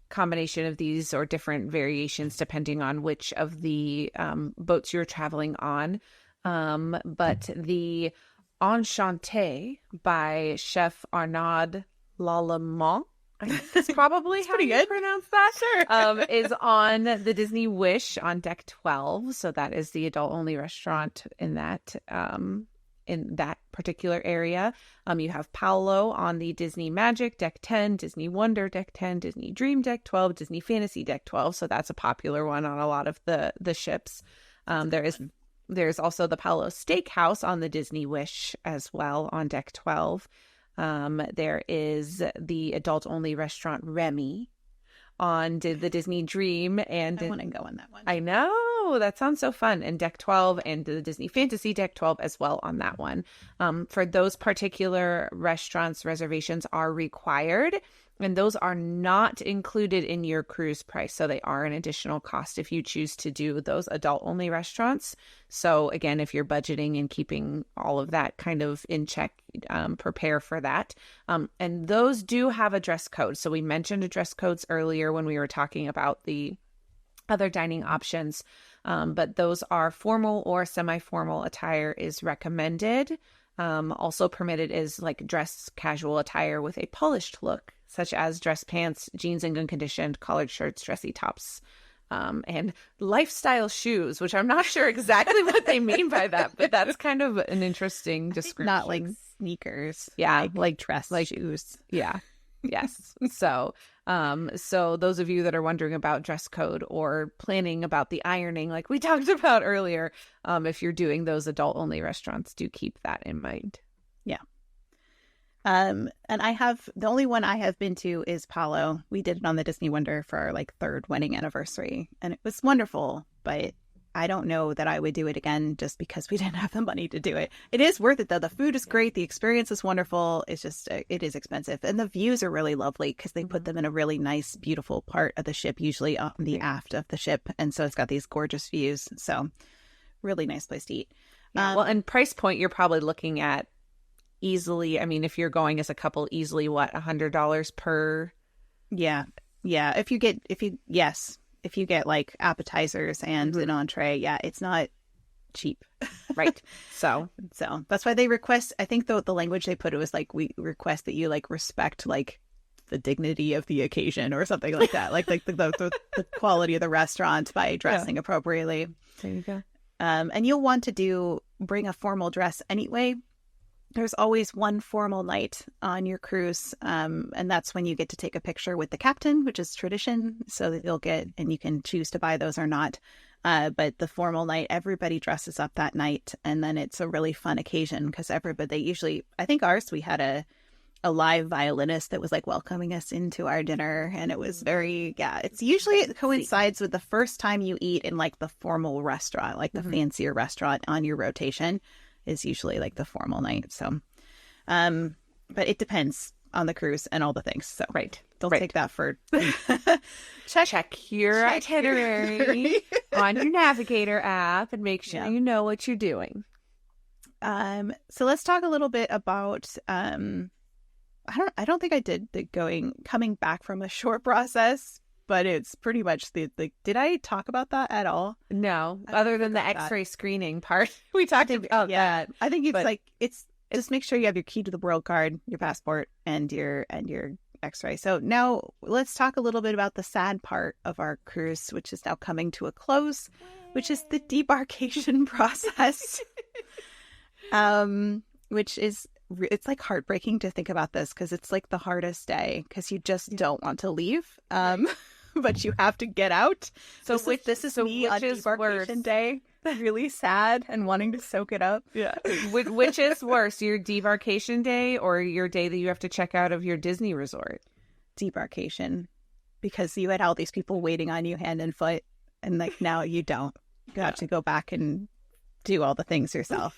combination of these or different variations depending on which of the boats you're traveling on. But the Enchanté by Chef Arnaud Lallemant, I think that's probably how you pronounce that. Sure. Is on the Disney Wish on deck 12. So that is the adult-only restaurant in that particular area. You have Paolo on the Disney Magic deck 10, Disney Wonder deck 10, Disney Dream deck 12, Disney Fantasy deck 12. So that's a popular one on a lot of the ships. There's also the Paolo Steakhouse on the Disney Wish as well on deck 12. There is the adult-only restaurant Remy on the Disney Dream, and I want to go on that one. I know, that sounds so fun. And deck 12 and the Disney Fantasy deck 12 as well on that one. For those particular restaurants, reservations are required, and those are not included in your cruise price. So they are an additional cost if you choose to do those adult-only restaurants. So again, if you're budgeting and keeping all of that kind of in check, prepare for that. And those do have a dress code. So we mentioned dress codes earlier when we were talking about the other dining options. But those are formal or semi-formal attire is recommended. Also permitted is like dress casual attire with a polished look, such as dress pants, jeans in good condition, collared shirts, dressy tops, and lifestyle shoes, which I'm not sure exactly what they mean by that, but that's kind of an interesting description. Not like sneakers. Yeah, like dress shoes. Yeah. Yes. So those of you that are wondering about dress code or planning about the ironing, like we talked about earlier, if you're doing those adult only restaurants, do keep that in mind. Yeah. And the only one I have been to is Palo. We did it on the Disney Wonder for our third wedding anniversary, and it was wonderful, but I don't know that I would do it again just because we didn't have the money to do it. It is worth it though. The food is great. The experience is wonderful. It's just, it is expensive. And the views are really lovely because they put them in a really nice, beautiful part of the ship, usually on the aft of the ship. And so it's got these gorgeous views. So really nice place to eat. Yeah, well, and price point, you're probably looking at easily, I mean, if you're going as a couple, easily what, $100 per? Yeah. If you get like appetizers and an entree, it's not cheap. Right. So that's why they request, I think the language they put, it was like, we request that you respect the dignity of the occasion or something like that. the quality of the restaurant by dressing appropriately. There you go. And you'll want to bring a formal dress anyway. There's always one formal night on your cruise, and that's when you get to take a picture with the captain, which is tradition, so that you'll get, and you can choose to buy those or not. But the formal night, everybody dresses up that night, and then it's a really fun occasion because they usually, I think ours, we had a live violinist that was welcoming us into our dinner, and it was very, it's usually, it coincides with the first time you eat in the formal restaurant, the fancier restaurant on your rotation is usually the formal night. So, but it depends. on the cruise and all the things. So Right. don't Right. take that for Check your itinerary on your Navigator app and make sure Yeah. you know what you're doing. So let's talk a little bit about I don't think I did the coming back from a short process, but it's pretty much the did I talk about that at all? No, other than the X-ray screening part, we talked about that. I think it's but- like it's just make sure you have your key to the world card, your passport, and your X-ray. So now let's talk a little bit about the sad part of our cruise, which is now coming to a close, which is the debarkation process. Which is it's like heartbreaking to think about this because it's like the hardest day because you just don't want to leave. But you have to get out. So this is me on debarkation day, really sad and wanting to soak it up. Yeah. Which is worse, your debarkation day or your day that you have to check out of your Disney resort? Debarkation, because you had all these people waiting on you hand and foot, and like now you don't. You have to go back and do all the things yourself.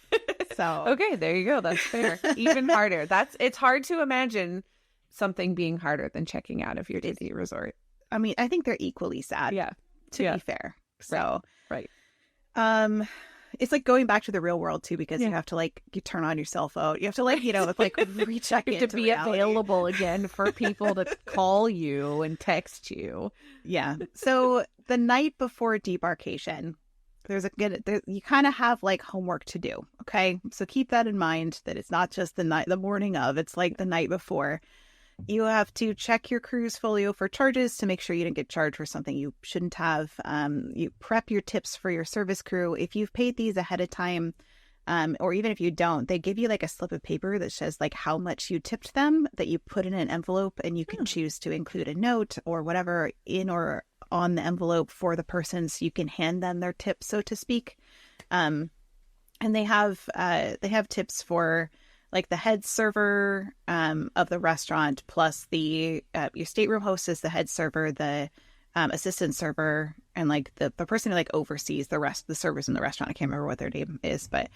So okay, there you go. That's fair. Even harder. It's hard to imagine something being harder than checking out of your Disney resort. I mean, I think they're equally sad. Yeah. To be fair. So right. It's like going back to the real world too, because you have to you turn on your cell phone. You have to recheck you have to be available again for people to call you and text you. Yeah. So the night before debarkation, you kind of have like homework to do. Okay. So keep that in mind that it's not just the morning of, it's like the night before. You have to check your cruise folio for charges to make sure you didn't get charged for something you shouldn't have. You prep your tips for your service crew. If you've paid these ahead of time, or even if you don't, they give you like a slip of paper that says like how much you tipped them that you put in an envelope, and you can choose to include a note or whatever in or on the envelope for the person so you can hand them their tip, so to speak. And they have tips for like the head server of the restaurant, plus the your stateroom hostess, the head server, the assistant server, and like the person who like oversees the rest of the servers in the restaurant. I can't remember what their name is, but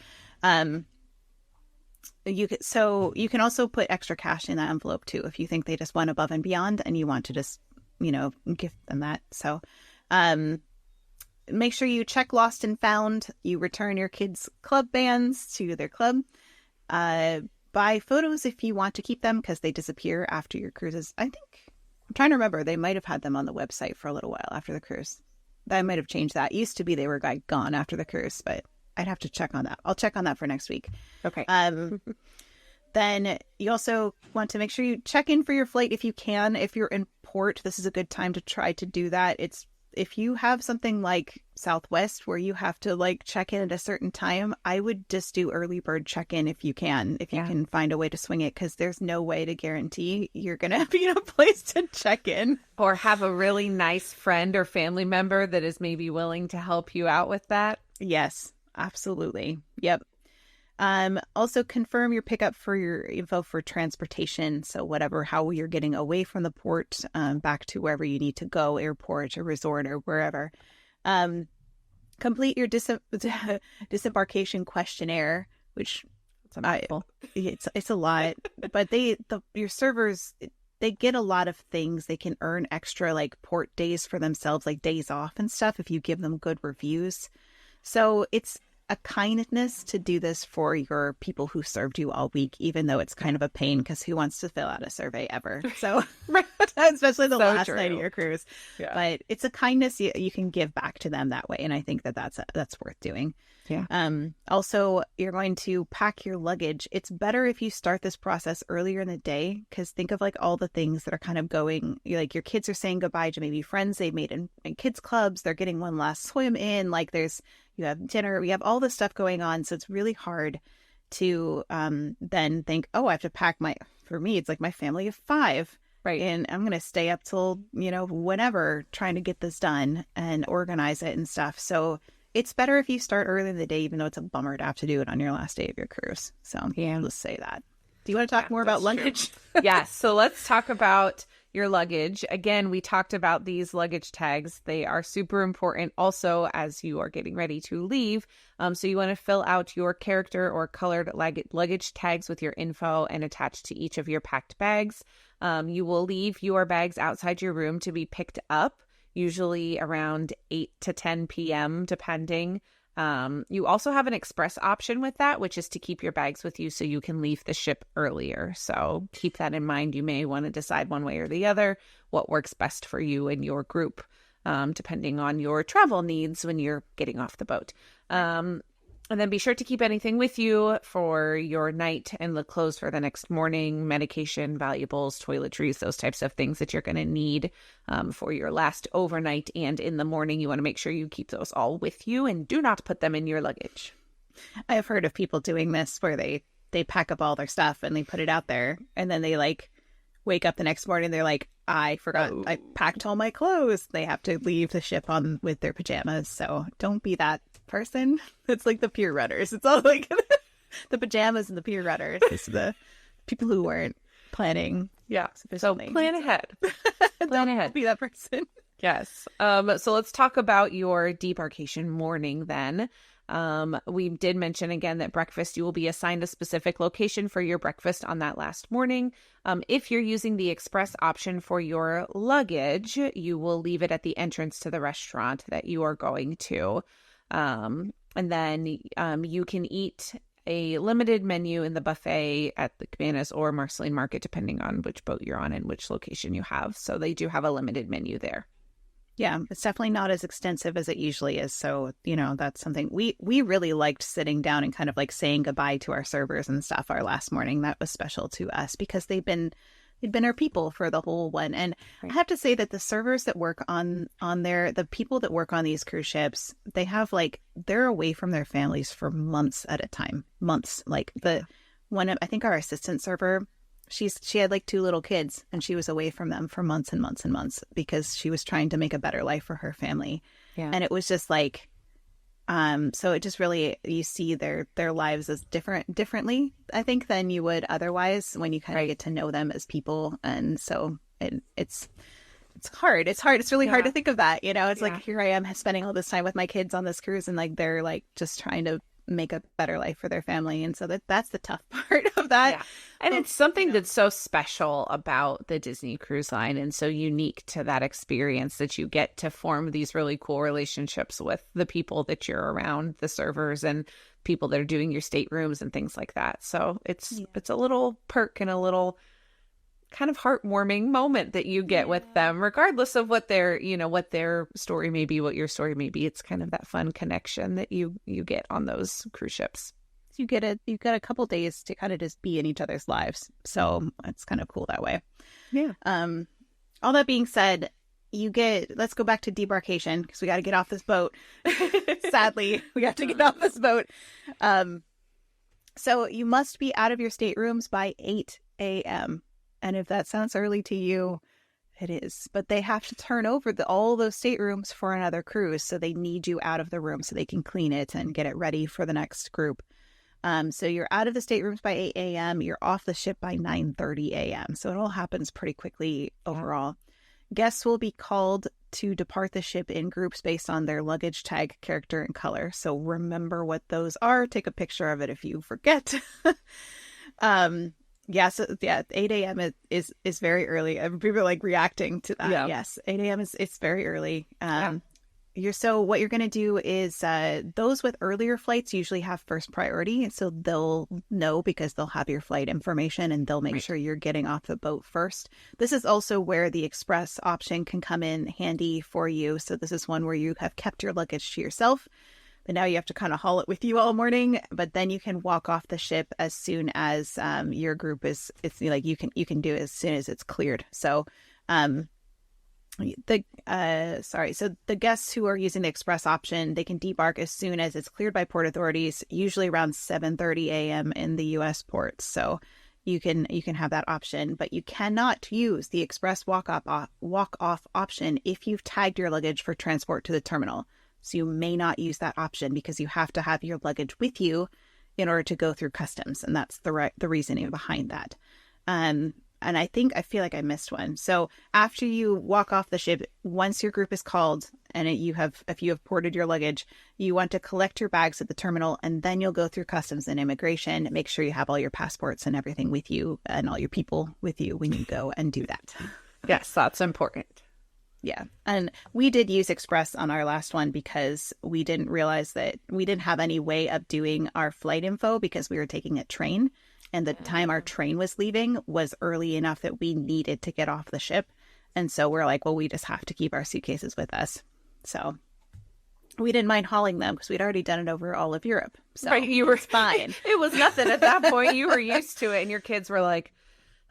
you can also put extra cash in that envelope too if you think they just went above and beyond and you want to just give them that. So make sure you check lost and found. You return your kids' club bands to their club. Buy photos if you want to keep them because they disappear after your cruises. I'm trying to remember. They might have had them on the website for a little while after the cruise. That might have changed that. It used to be they were gone after the cruise, but I'd have to check on that. I'll check on that for next week. Okay. Then you also want to make sure you check in for your flight if you can. If you're in port, this is a good time to try to do that. If you have something like Southwest where you have to like check in at a certain time, I would just do early bird check-in if you can find a way to swing it, because there's no way to guarantee you're going to be in a place to check in. Or have a really nice friend or family member that is maybe willing to help you out with that. Yes, absolutely. Yep. Also confirm your pickup for your info for transportation. So how you're getting away from the port, back to wherever you need to go, airport or resort or wherever. Complete your disembarkation questionnaire, which it's a lot, but your servers, they get a lot of things. They can earn extra like port days for themselves, like days off and stuff, if you give them good reviews. So it's a kindness to do this for your people who served you all week, even though it's kind of a pain because who wants to fill out a survey ever? So, especially the last night of your cruise. Yeah. But it's a kindness you can give back to them that way, and I think that's worth doing. Yeah. Also, you're going to pack your luggage. It's better if you start this process earlier in the day, because think of like all the things that are kind of going, like your kids are saying goodbye to maybe friends they've made in kids clubs. They're getting one last swim in. Like you have dinner, we have all this stuff going on. So it's really hard to then think, oh, I have to pack for me, it's like my family of 5. Right. And I'm going to stay up till, whenever, trying to get this done and organize it and stuff. So it's better if you start early in the day, even though it's a bummer to have to do it on your last day of your cruise. So yeah, let's say that. Do you want to talk more about luggage? Yes. So let's talk about your luggage. Again, we talked about these luggage tags. They are super important also as you are getting ready to leave. So you want to fill out your character or colored luggage tags with your info and attach to each of your packed bags. You will leave your bags outside your room to be picked up, usually around 8 to 10 p.m., depending. You also have an express option with that, which is to keep your bags with you so you can leave the ship earlier. So keep that in mind. You may want to decide one way or the other what works best for you and your group, depending on your travel needs when you're getting off the boat. And then be sure to keep anything with you for your night and the clothes for the next morning, medication, valuables, toiletries, those types of things that you're going to need for your last overnight. And in the morning, you want to make sure you keep those all with you and do not put them in your luggage. I have heard of people doing this where they pack up all their stuff and they put it out there, and then they like wake up the next morning, they're like, I forgot, I packed all my clothes. They have to leave the ship on with their pajamas. So don't be that person. It's like the pier runners. It's all like the pajamas and the pier runners. It's the people who weren't planning. Yeah. So plan ahead. Plan ahead. Be that person. Yes. So let's talk about your debarkation morning then. We did mention again that breakfast, you will be assigned a specific location for your breakfast on that last morning. If you're using the express option for your luggage, you will leave it at the entrance to the restaurant that you are going to. And then you can eat a limited menu in the buffet at the Cabanas or Marceline Market, depending on which boat you're on and which location you have. So they do have a limited menu there. Yeah, it's definitely not as extensive as it usually is. So, that's something we really liked, sitting down and kind of like saying goodbye to our servers and stuff our last morning. That was special to us because they'd been our people for the whole one. And right. I have to say that the servers that work on there, the people that work on these cruise ships, they have they're away from their families for months at a time. Months. Like I think our assistant server, she had 2 little kids and she was away from them for months and months and months because she was trying to make a better life for her family. Yeah. And it was just so it just really, you see their lives as differently, I think, than you would otherwise when you kind of get to know them as people. And so it's hard. It's hard. It's really hard to think of that. It's like, here I am spending all this time with my kids on this cruise and they're just trying to make a better life for their family. And so that's the tough part of that. Yeah. And it's something that's so special about the Disney Cruise Line and so unique to that experience that you get to form these really cool relationships with the people that you're around, the servers and people that are doing your staterooms and things like that. So it's a little perk and a little kind of heartwarming moment that you get with them, regardless of what their story may be, what your story may be. It's kind of that fun connection that you get on those cruise ships. You've got a couple days to kind of just be in each other's lives. So it's kind of cool that way. Yeah. All that being said, let's go back to debarkation because we got to get off this boat. Sadly, we have to get off this boat. So you must be out of your staterooms by 8 a.m. And if that sounds early to you, it is. But they have to turn over all those staterooms for another cruise. So they need you out of the room so they can clean it and get it ready for the next group. So you're out of the staterooms by 8 a.m. You're off the ship by 9:30 a.m. So it all happens pretty quickly overall. Guests will be called to depart the ship in groups based on their luggage tag, character, and color. So remember what those are. Take a picture of it if you forget. 8 a.m. is very early. People are reacting to that. Yeah. Yes, 8 a.m. it's very early. So what you're going to do is those with earlier flights usually have first priority. And so they'll know because they'll have your flight information and they'll make sure you're getting off the boat first. This is also where the express option can come in handy for you. So this is one where you have kept your luggage to yourself. But now you have to kind of haul it with you all morning, but then you can walk off the ship as soon as your group you can do it as soon as it's cleared. So the guests who are using the express option, they can debark as soon as it's cleared by port authorities, usually around 7:30 a.m. in the U.S. ports. So you can have that option, but you cannot use the express walk off option if you've tagged your luggage for transport to the terminal. So you may not use that option because you have to have your luggage with you in order to go through customs. And that's the reasoning behind that. and I feel like I missed one. So after you walk off the ship, once your group is called and if you have ported your luggage, you want to collect your bags at the terminal, and then you'll go through customs and immigration. Make sure you have all your passports and everything with you and all your people with you when you go and do that. Yes, that's important. Yeah. And we did use Express on our last one because we didn't realize that we didn't have any way of doing our flight info because we were taking a train. And the time our train was leaving was early enough that we needed to get off the ship. And so we're like, well, we just have to keep our suitcases with us. So we didn't mind hauling them because we'd already done it over all of Europe. So right, you were fine. It was nothing at that point. You were used to it. And your kids were like,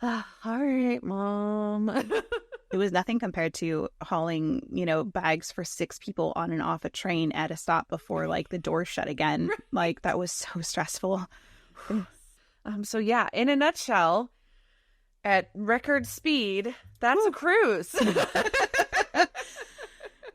all right, Mom. It was nothing compared to hauling, bags for 6 people on and off a train at a stop before like the doors shut again. Like that was so stressful. So yeah, in a nutshell, at record speed, that's a cruise.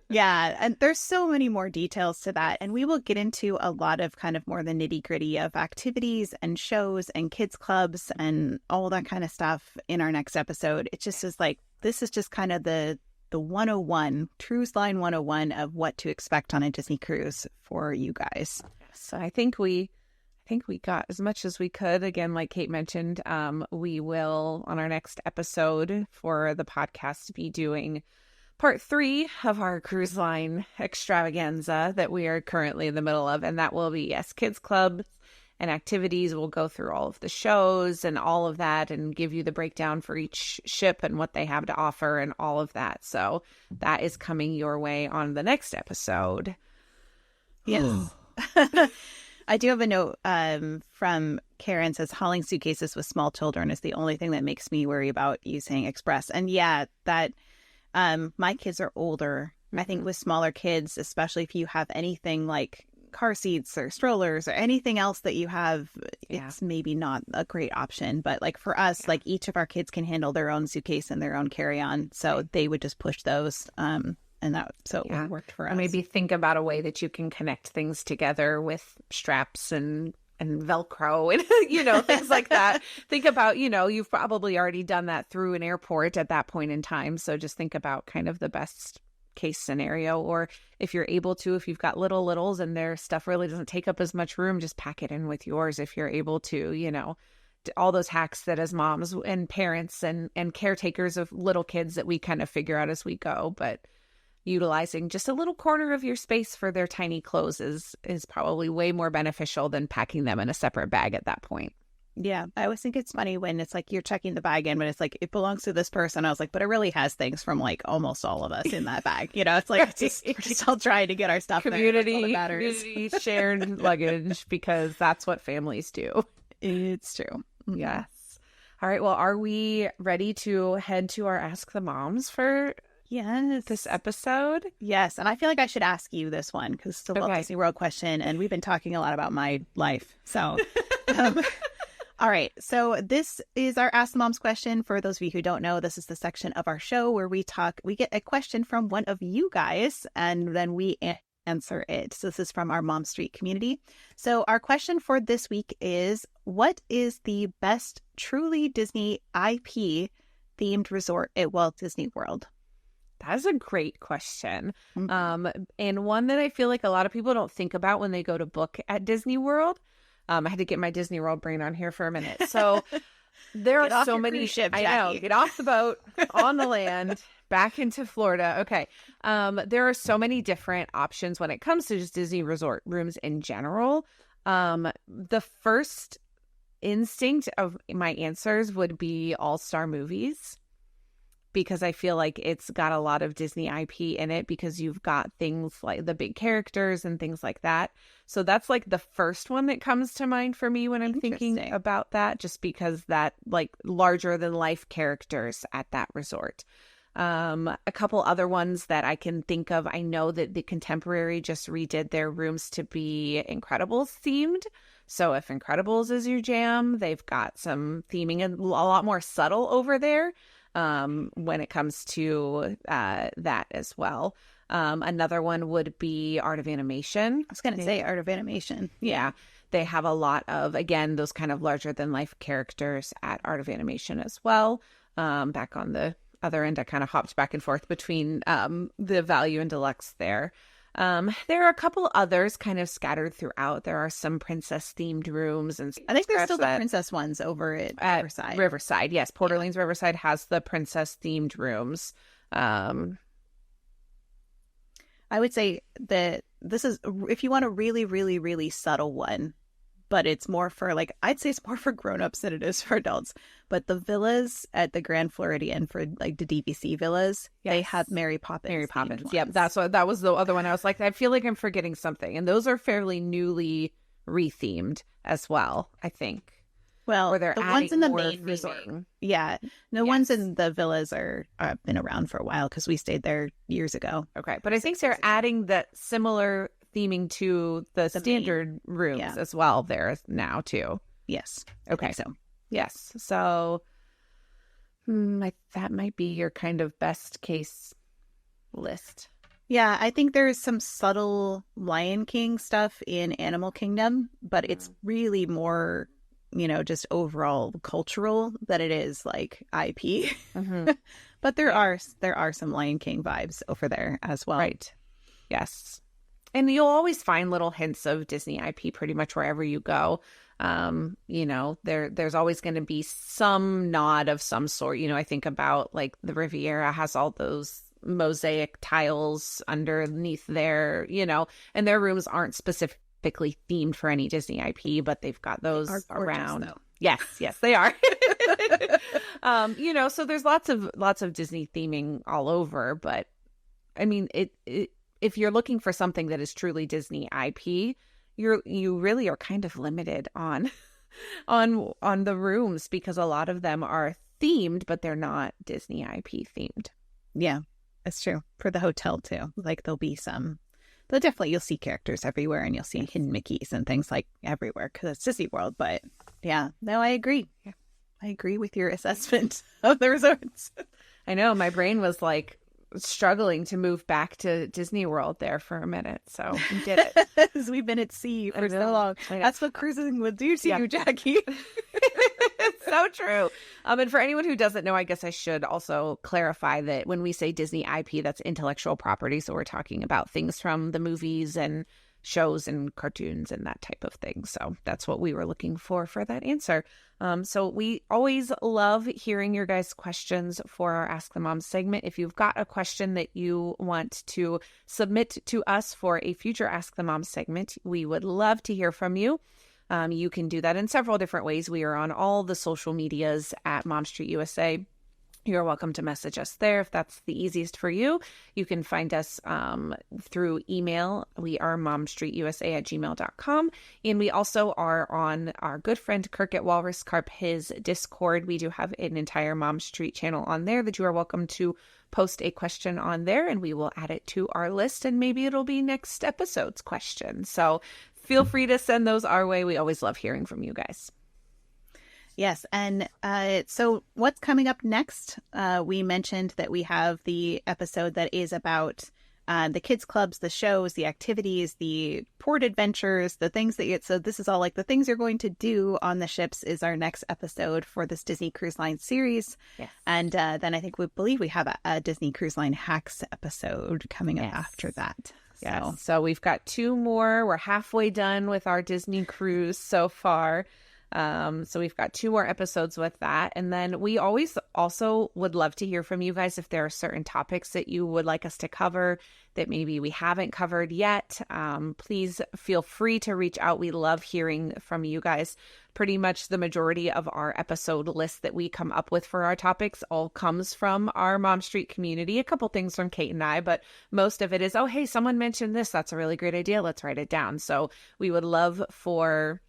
Yeah, and there's so many more details to that. And we will get into a lot of kind of more the nitty gritty of activities and shows and kids clubs and all that kind of stuff in our next episode. It just is like, this is just kind of the 101, Cruise Line 101 of what to expect on a Disney cruise for you guys. So I think we got as much as we could. Again, like Kate mentioned, we will, on our next episode for the podcast, be doing part 3 of our cruise line extravaganza that we are currently in the middle of. And that will be, yes, kids clubs and activities. We'll go through all of the shows and all of that and give you the breakdown for each ship and what they have to offer and all of that. So that is coming your way on the next episode. Yes. I do have a note from Karen, says hauling suitcases with small children is the only thing that makes me worry about using Express. And yeah, that my kids are older. I think with smaller kids, especially if you have anything like car seats or strollers or anything else that you have, it's maybe not a great option. But like for us, like each of our kids can handle their own suitcase and their own carry-on. So they would just push those. And that it worked for us. Or maybe think about a way that you can connect things together with straps and Velcro and, things like that. Think about, you've probably already done that through an airport at that point in time. So just think about kind of the best case scenario. Or if you're able to, if you've got littles and their stuff really doesn't take up as much room, just pack it in with yours if you're able to, all those hacks that as moms and parents and caretakers of little kids that we kind of figure out as we go. But utilizing just a little corner of your space for their tiny clothes is probably way more beneficial than packing them in a separate bag at that point. Yeah, I always think it's funny when it's like you're checking the bag in, but it's like it belongs to this person. I was like, but it really has things from like almost all of us in that bag. It's like we're just all trying to get our stuff community shared luggage because that's what families do. It's true. Yes. All right. Well, are we ready to head to our Ask the Moms for this episode? Yes. And I feel like I should ask you this one because it's a Walt Disney World question. And we've been talking a lot about my life. So, all right. So this is our Ask the Moms question. For those of you who don't know, this is the section of our show where we get a question from one of you guys and then we answer it. So this is from our Mom Street community. So our question for this week is, what is the best truly Disney IP themed resort at Walt Disney World? That's a great question. Mm-hmm. And one that I feel like a lot of people don't think about when they go to book at Disney World. I had to get my Disney World brain on here for a minute. So there are so many ships. I know. Get off the boat, on the land, back into Florida. Okay. There are so many different options when it comes to just Disney resort rooms in general. The first instinct of my answers would be All-Star Movies, because I feel like it's got a lot of Disney IP in it because you've got things like the big characters and things like that. So that's like the first one that comes to mind for me when I'm thinking about that, just because that like larger than life characters at that resort. A couple other ones that I can think of. I know that the Contemporary just redid their rooms to be Incredibles themed. So if Incredibles is your jam, they've got some theming a lot more subtle over there. When it comes to that as well. Another one would be Art of Animation. I was going to say Art of Animation. Yeah. They have a lot of, again, those kind of larger than life characters at Art of Animation as well. Back on the other end, I kind of hopped back and forth between the value and deluxe there. There are a couple others kind of scattered throughout. There are some princess themed rooms, and I think there's still the princess ones over at Riverside. Riverside, yes. Port Orleans Riverside has the princess themed rooms. I would say that this is, if you want a really, really, really subtle one, but it's more for like, I'd say it's more for grown-ups than it is for adults. But the villas at the Grand Floridian for like the DVC villas, they have Mary Poppins. Mary Poppins. Yep, that was the other one. I was like, I feel like I'm forgetting something. And those are fairly newly rethemed as well, I think. Well, the ones in the main resort. Yeah. The ones in the villas are been around for a while because we stayed there years ago. Okay. But I think they're adding that similar theming to the standard rooms as well there now too. Yes. Okay. So yes. So that might be your kind of best case list. Yeah, I think there's some subtle Lion King stuff in Animal Kingdom, but it's really more, just overall cultural than it is like IP. Mm-hmm. But there are some Lion King vibes over there as well. Right. Yes. And you'll always find little hints of Disney IP pretty much wherever you go. There's always going to be some nod of some sort. I think about like the Riviera has all those mosaic tiles underneath there, and their rooms aren't specifically themed for any Disney IP, but they've got those around. Though. Yes, they are. So there's lots of Disney theming all over, but I mean, if you're looking for something that is truly Disney IP, you really are kind of limited on the rooms because a lot of them are themed, but they're not Disney IP themed. Yeah, that's true. For the hotel too, like there'll definitely you'll see characters everywhere, and you'll see hidden Mickeys and things like everywhere because it's Disney World. But yeah, no, I agree. Yeah. I agree with your assessment of the resorts. I know my brain was like struggling to move back to Disney World there for a minute, so we did it. Because we've been at sea for so long. That's what cruising will do to you, Jackie. It's so true. And for anyone who doesn't know, I guess I should also clarify that when we say Disney IP, that's intellectual property. So we're talking about things from the movies and shows and cartoons and that type of thing. So that's what we were looking for that answer. So we always love hearing your guys' questions for our Ask the Mom segment. If you've got a question that you want to submit to us for a future Ask the Mom segment, we would love to hear from you. You can do that in several different ways. We are on all the social medias at Mom Street USA. You're welcome to message us there if that's the easiest for you. You can find us through email. We are momstreetusa@gmail.com. And we also are on our good friend Kirk at Walrus Carp, his Discord. We do have an entire Mom Street channel on there that you are welcome to post a question on there, and we will add it to our list, and maybe it'll be next episode's question. So feel free to send those our way. We always love hearing from you guys. Yes. And so what's coming up next? We mentioned that we have the episode that is about the kids clubs, the shows, the activities, the port adventures, the things that so this is all like the things you're going to do on the ships is our next episode for this Disney Cruise Line series. Yes. And then I think we believe we have a Disney Cruise Line hacks episode coming up after that. Yes. So we've got 2 more. We're halfway done with our Disney cruise so far. So we've got 2 more episodes with that. And then we always also would love to hear from you guys if there are certain topics that you would like us to cover that maybe we haven't covered yet. Please feel free to reach out. We love hearing from you guys. Pretty much the majority of our episode list that we come up with for our topics all comes from our Mom Street community. A couple things from Kate and I, but most of it is, oh, hey, someone mentioned this. That's a really great idea. Let's write it down. So we would love for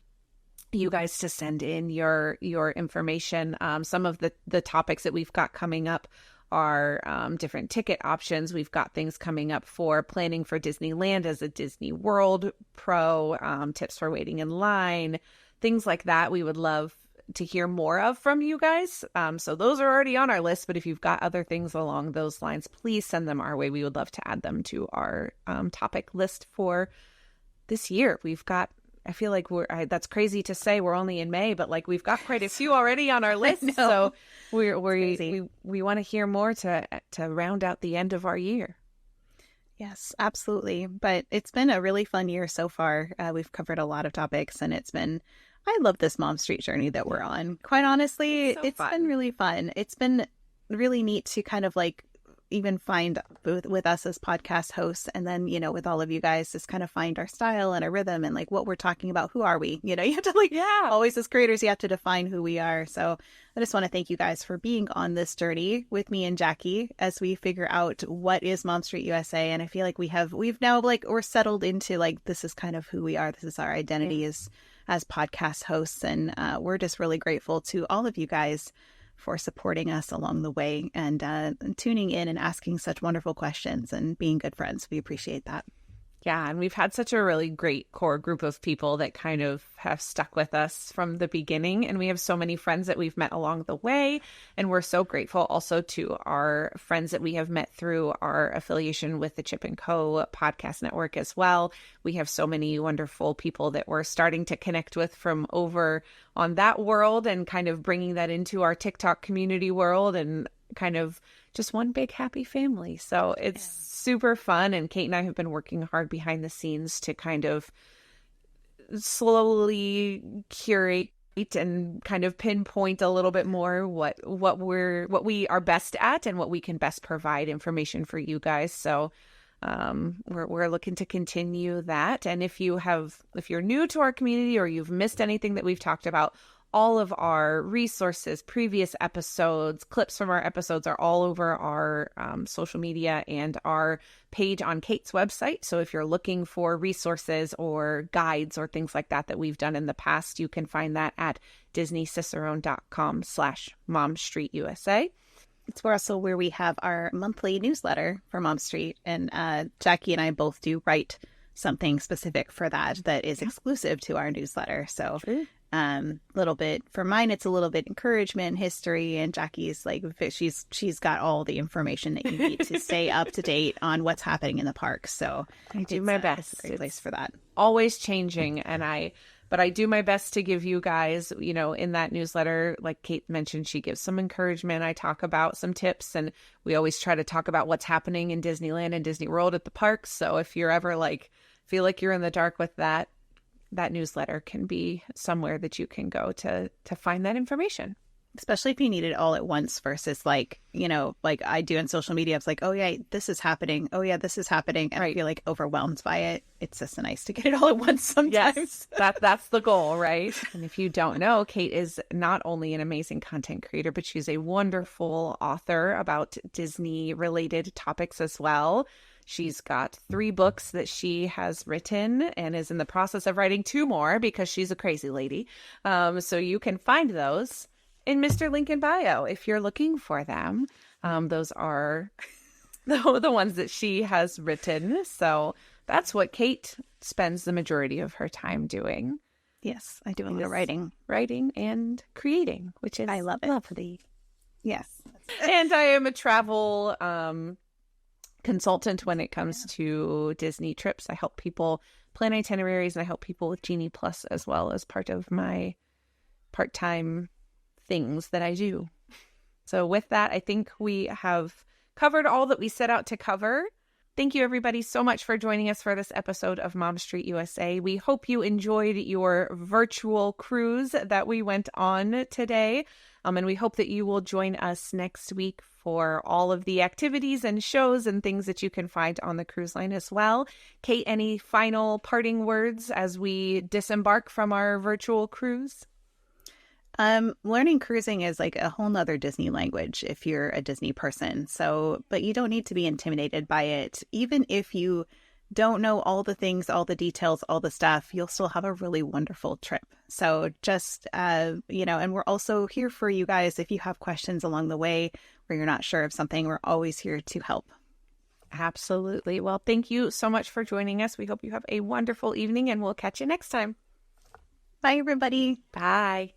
you guys to send in your information. Some of the topics that we've got coming up are different ticket options. We've got things coming up for planning for Disneyland as a Disney World Pro, tips for waiting in line, things like that. We would love to hear more of from you guys. So those are already on our list, but if you've got other things along those lines, please send them our way. We would love to add them to our topic list for this year. We've got I feel like that's crazy to say we're only in May, but like we've got quite a few already on our list. So we want to hear more to round out the end of our year. Yes, absolutely. But it's been a really fun year so far. We've covered a lot of topics, and I love this Mom Street journey that we're on. Quite honestly, it's been really fun. It's been really neat to kind of like even find with us as podcast hosts, and then, you know, with all of you guys, just kind of find our style and our rhythm and like what we're talking about. Who are we? You know, you have to like, always as creators, you have to define who we are. So I just want to thank you guys for being on this journey with me and Jackie as we figure out what is Mom Street USA. And I feel like we've now like, we're settled into like, this is kind of who we are. This is our identity as podcast hosts. And we're just really grateful to all of you guys for supporting us along the way and tuning in and asking such wonderful questions and being good friends. We appreciate that. Yeah, and we've had such a really great core group of people that kind of have stuck with us from the beginning. And we have so many friends that we've met along the way. And we're so grateful also to our friends that we have met through our affiliation with the Chip & Co. podcast network as well. We have so many wonderful people that we're starting to connect with from over on that world and kind of bringing that into our TikTok community world and kind of just one big happy family. So it's super fun. And Kate and I have been working hard behind the scenes to kind of slowly curate and kind of pinpoint a little bit more what we are best at and what we can best provide information for you guys. So we're looking to continue that. And if you're new to our community or you've missed anything that we've talked about, all of our resources, previous episodes, clips from our episodes are all over our social media and our page on Kate's website. So if you're looking for resources or guides or things like that we've done in the past, you can find that at disneycicerone.com/momstreetusa. It's also where we have our monthly newsletter for Mom Street. And Jackie and I both do write something specific for that is exclusive to our newsletter. So little bit for mine, it's a little bit encouragement, history, and Jackie's like she's got all the information that you need to stay up to date on what's happening in the park. So I do my best. It's a great place for that. Always changing, but I do my best to give you guys, you know, in that newsletter, like Kate mentioned, she gives some encouragement. I talk about some tips, and we always try to talk about what's happening in Disneyland and Disney World at the parks. So if you're ever like feel like you're in the dark with that newsletter can be somewhere that you can go to find that information. Especially if you need it all at once versus like, you know, like I do in social media. It's like, oh yeah, this is happening. Oh yeah, this is happening. And I feel like overwhelmed by it. It's just nice to get it all at once sometimes. Yes, that's the goal, right? And if you don't know, Kate is not only an amazing content creator, but she's a wonderful author about Disney related topics as well. She's got 3 books that she has written and is in the process of writing 2 more because she's a crazy lady. So you can find those in Mr. Link in bio if you're looking for them. Those are the ones that she has written. So that's what Kate spends the majority of her time doing. Yes, I do enjoy writing and creating, which is I love it. Lovely. Yes. And I am a travel consultant when it comes to Disney trips. I help people plan itineraries, and I help people with Genie Plus as well as part of my part-time things that I do. So with that, I think we have covered all that we set out to cover. Thank you everybody so much for joining us for this episode of Mom Street USA. We hope you enjoyed your virtual cruise that we went on today. And we hope that you will join us next week for all of the activities and shows and things that you can find on the cruise line as well. Kate, any final parting words as we disembark from our virtual cruise? Learning cruising is like a whole nother Disney language if you're a Disney person. So, but you don't need to be intimidated by it. Even if you don't know all the things, all the details, all the stuff, you'll still have a really wonderful trip. So just, you know, and we're also here for you guys. If you have questions along the way where you're not sure of something, we're always here to help. Absolutely. Well, thank you so much for joining us. We hope you have a wonderful evening, and we'll catch you next time. Bye, everybody. Bye.